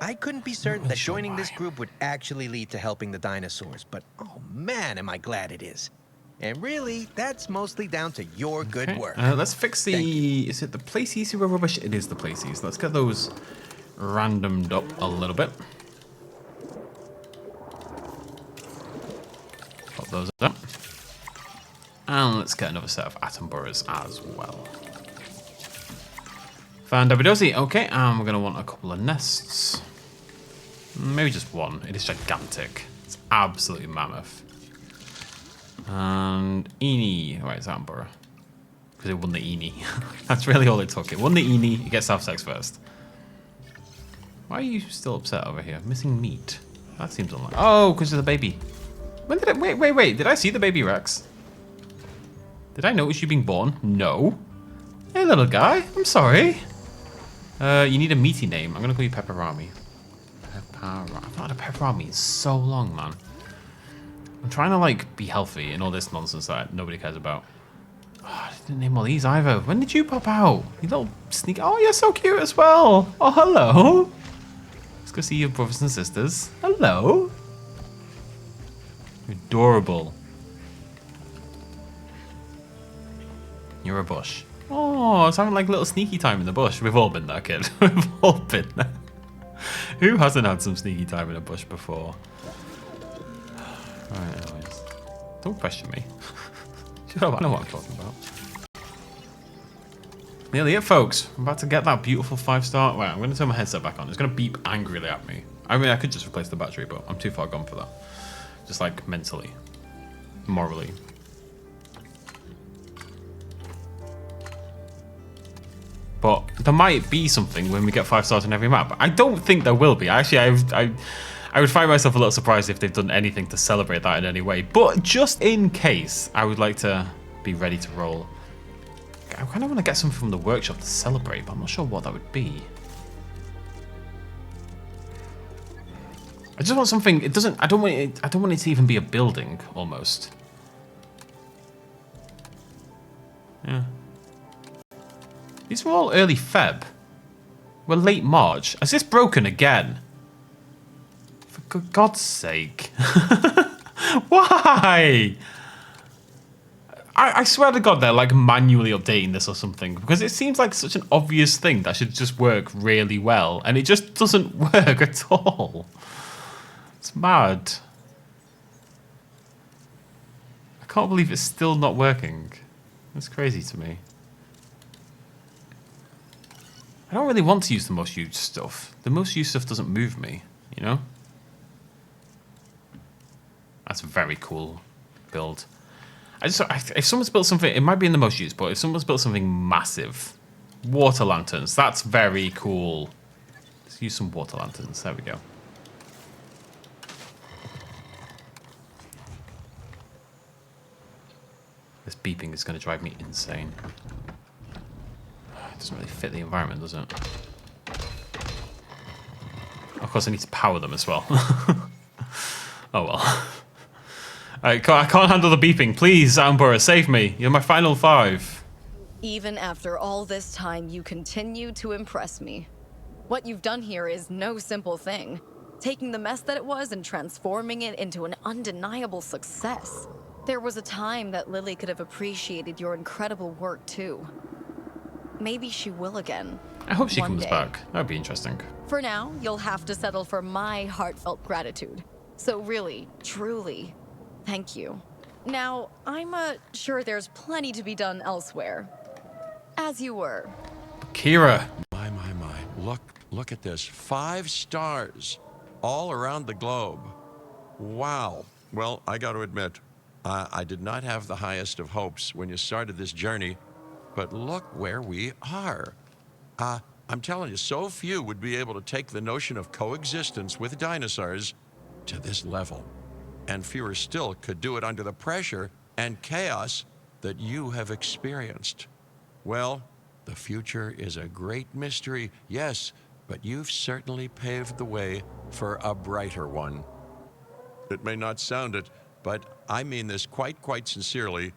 I couldn't be certain that joining this group would actually lead to helping the dinosaurs, but oh man, am I glad it is. And really, that's mostly down to your good work. Let's fix the... Is it the places who are rubbish? It is the places. Let's get those randomed up a little bit. Pop those up. And let's get another set of Attenboroughs as well. Fandabidosi. Okay, and we're going to want a couple of nests. Maybe just one. It is gigantic. It's absolutely mammoth. And Eenie. Right, it's Attenborough. Because it won the Eenie. That's really all it took. It won the Eenie. It gets half sex first. Why are you still upset over here? Missing meat. That seems unlikely. Oh, because of the baby. When did I... Wait. Did I see the baby Rex? Did I notice you being born? No. Hey, little guy. I'm sorry. You need a meaty name. I'm going to call you Pepperami. I've not had a pepperami in so long, man. I'm trying to, like, be healthy and all this nonsense that nobody cares about. Oh, I didn't name all these either. When did you pop out? You little sneak... Oh, you're so cute as well. Oh, hello. Let's go see your brothers and sisters. Hello. You're adorable. You're a bush. Oh, it's having, like, little sneaky time in the bush. We've all been there, kid. We've all been there. Who hasn't had some sneaky time in a bush before? Right, anyways. Don't question me. Shut up, I know what I'm talking about. Nearly it, folks. I'm about to get that beautiful 5-star. Wait, I'm going to turn my headset back on. It's going to beep angrily at me. I mean, I could just replace the battery, but I'm too far gone for that. Just like mentally. Morally. But there might be something when we get 5 stars in every map. I don't think there will be. Actually, I would find myself a little surprised if they've done anything to celebrate that in any way. But just in case, I would like to be ready to roll. I kind of want to get something from the workshop to celebrate, but I'm not sure what that would be. I just want something. It doesn't. I don't want it to even be a building. Almost. Yeah. These were all early Feb. We're late March. Is this broken again? For God's sake. Why? I swear to God they're like manually updating this or something. Because it seems like such an obvious thing that should just work really well. And it just doesn't work at all. It's mad. I can't believe it's still not working. That's crazy to me. I don't really want to use the most used stuff. The most used stuff doesn't move me, you know? That's a very cool build. If someone's built something, it might be in the most used, but if someone's built something massive, water lanterns, that's very cool. Let's use some water lanterns. There we go. This beeping is going to drive me insane. It doesn't really fit the environment, does it? Of course, I need to power them as well. Oh well. I can't handle the beeping. Please, Ambura, save me. You're my final 5. Even after all this time, you continue to impress me. What you've done here is no simple thing. Taking the mess that it was and transforming it into an undeniable success. There was a time that Lily could have appreciated your incredible work too. Maybe she will again. I hope she one comes day. back. That would be interesting. For now, you'll have to settle for my heartfelt gratitude. So really, truly, thank you. Now, I'm sure there's plenty to be done elsewhere. As you were. Kira. My. Look at this. 5 stars all around the globe. Wow. Well, I got to admit, I did not have the highest of hopes when you started this journey, but look where we are. I'm telling you, so few would be able to take the notion of coexistence with dinosaurs to this level. And fewer still could do it under the pressure and chaos that you have experienced. Well, the future is a great mystery, yes, but you've certainly paved the way for a brighter one. It may not sound it, but I mean this quite sincerely.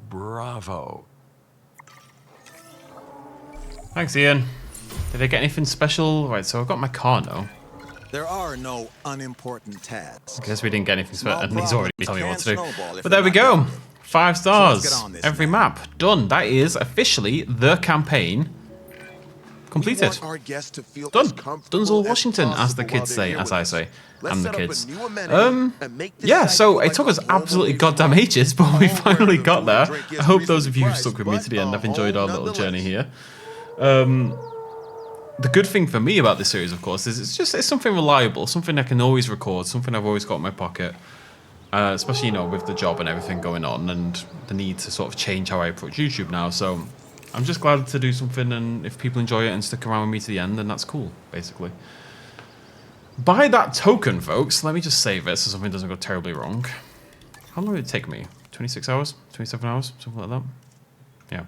Bravo. Thanks, Ian. Did I get anything special? Right, so I've got my car now. There are no unimportant tasks. I guess we didn't get anything special, and he's Small already telling me what to do. problems can snowball if But there we you're go. not careful. 5 So let's stars. get on this Every now. map. Done. That is officially the campaign completed. We want our guests to feel Done. as comfortable Dunzel as Washington, as the possible kids while say, they're here as with I us. say. Let's I'm the set up a kids. new amenity and make this Yeah, site so feel it like took a us global absolutely music goddamn hub. ages, but we A home finally where the got food there. and drink is I hope those of you who reasonably stuck with me priced, to the end but have enjoyed a our home little journey here. nonetheless. The good thing for me about this series, of course, is it's something reliable, something I can always record, something I've always got in my pocket. Especially, you know, with the job and everything going on and the need to sort of change how I approach YouTube now. So I'm just glad to do something, and if people enjoy it and stick around with me to the end, then that's cool, basically. By that token, folks, let me just save it so something doesn't go terribly wrong. How long did it take me? 26 hours? 27 hours? Something like that? Yeah.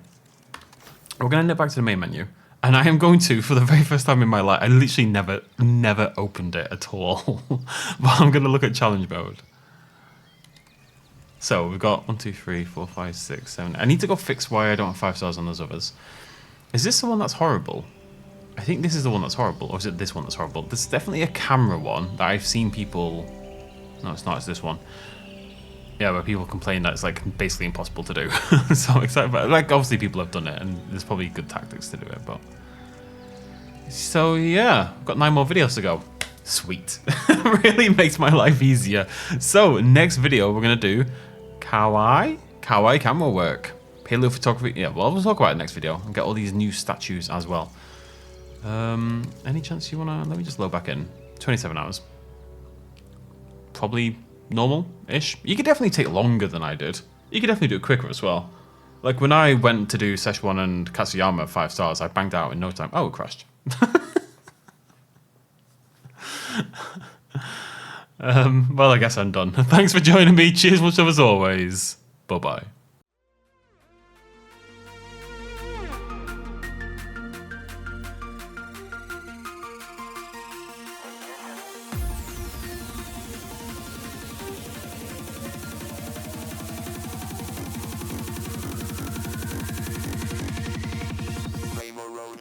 We're going to nip back to the main menu. And I am going to, for the very first time in my life, I literally never opened it at all. But I'm going to look at challenge mode. So we've got 1, 2, 3, 4, 5, 6, 7. I need to go fix why I don't have 5 stars on those others. Is this the one that's horrible? I think this is the one that's horrible. Or is it this one that's horrible? There's definitely a camera one that I've seen people... No, it's not. It's this one. Yeah, where people complain that it's like basically impossible to do. So I'm excited about it. Like, obviously people have done it, and there's probably good tactics to do it, but... So yeah, I've got 9 more videos to go. Sweet. Really makes my life easier. So, next video we're going to do kawaii camera work. Paleophotography. Yeah, well, we'll talk about it next video and get all these new statues as well. Any chance you want to... Let me just load back in. 27 hours. Probably normal-ish. You could definitely take longer than I did. You could definitely do it quicker as well. Like, when I went to do Szechuan and Katsuyama 5 stars, I banged out in no time. Oh, it crashed. Well, I guess I'm done. Thanks for joining me. Cheers, much love as always. Bye-bye. Road.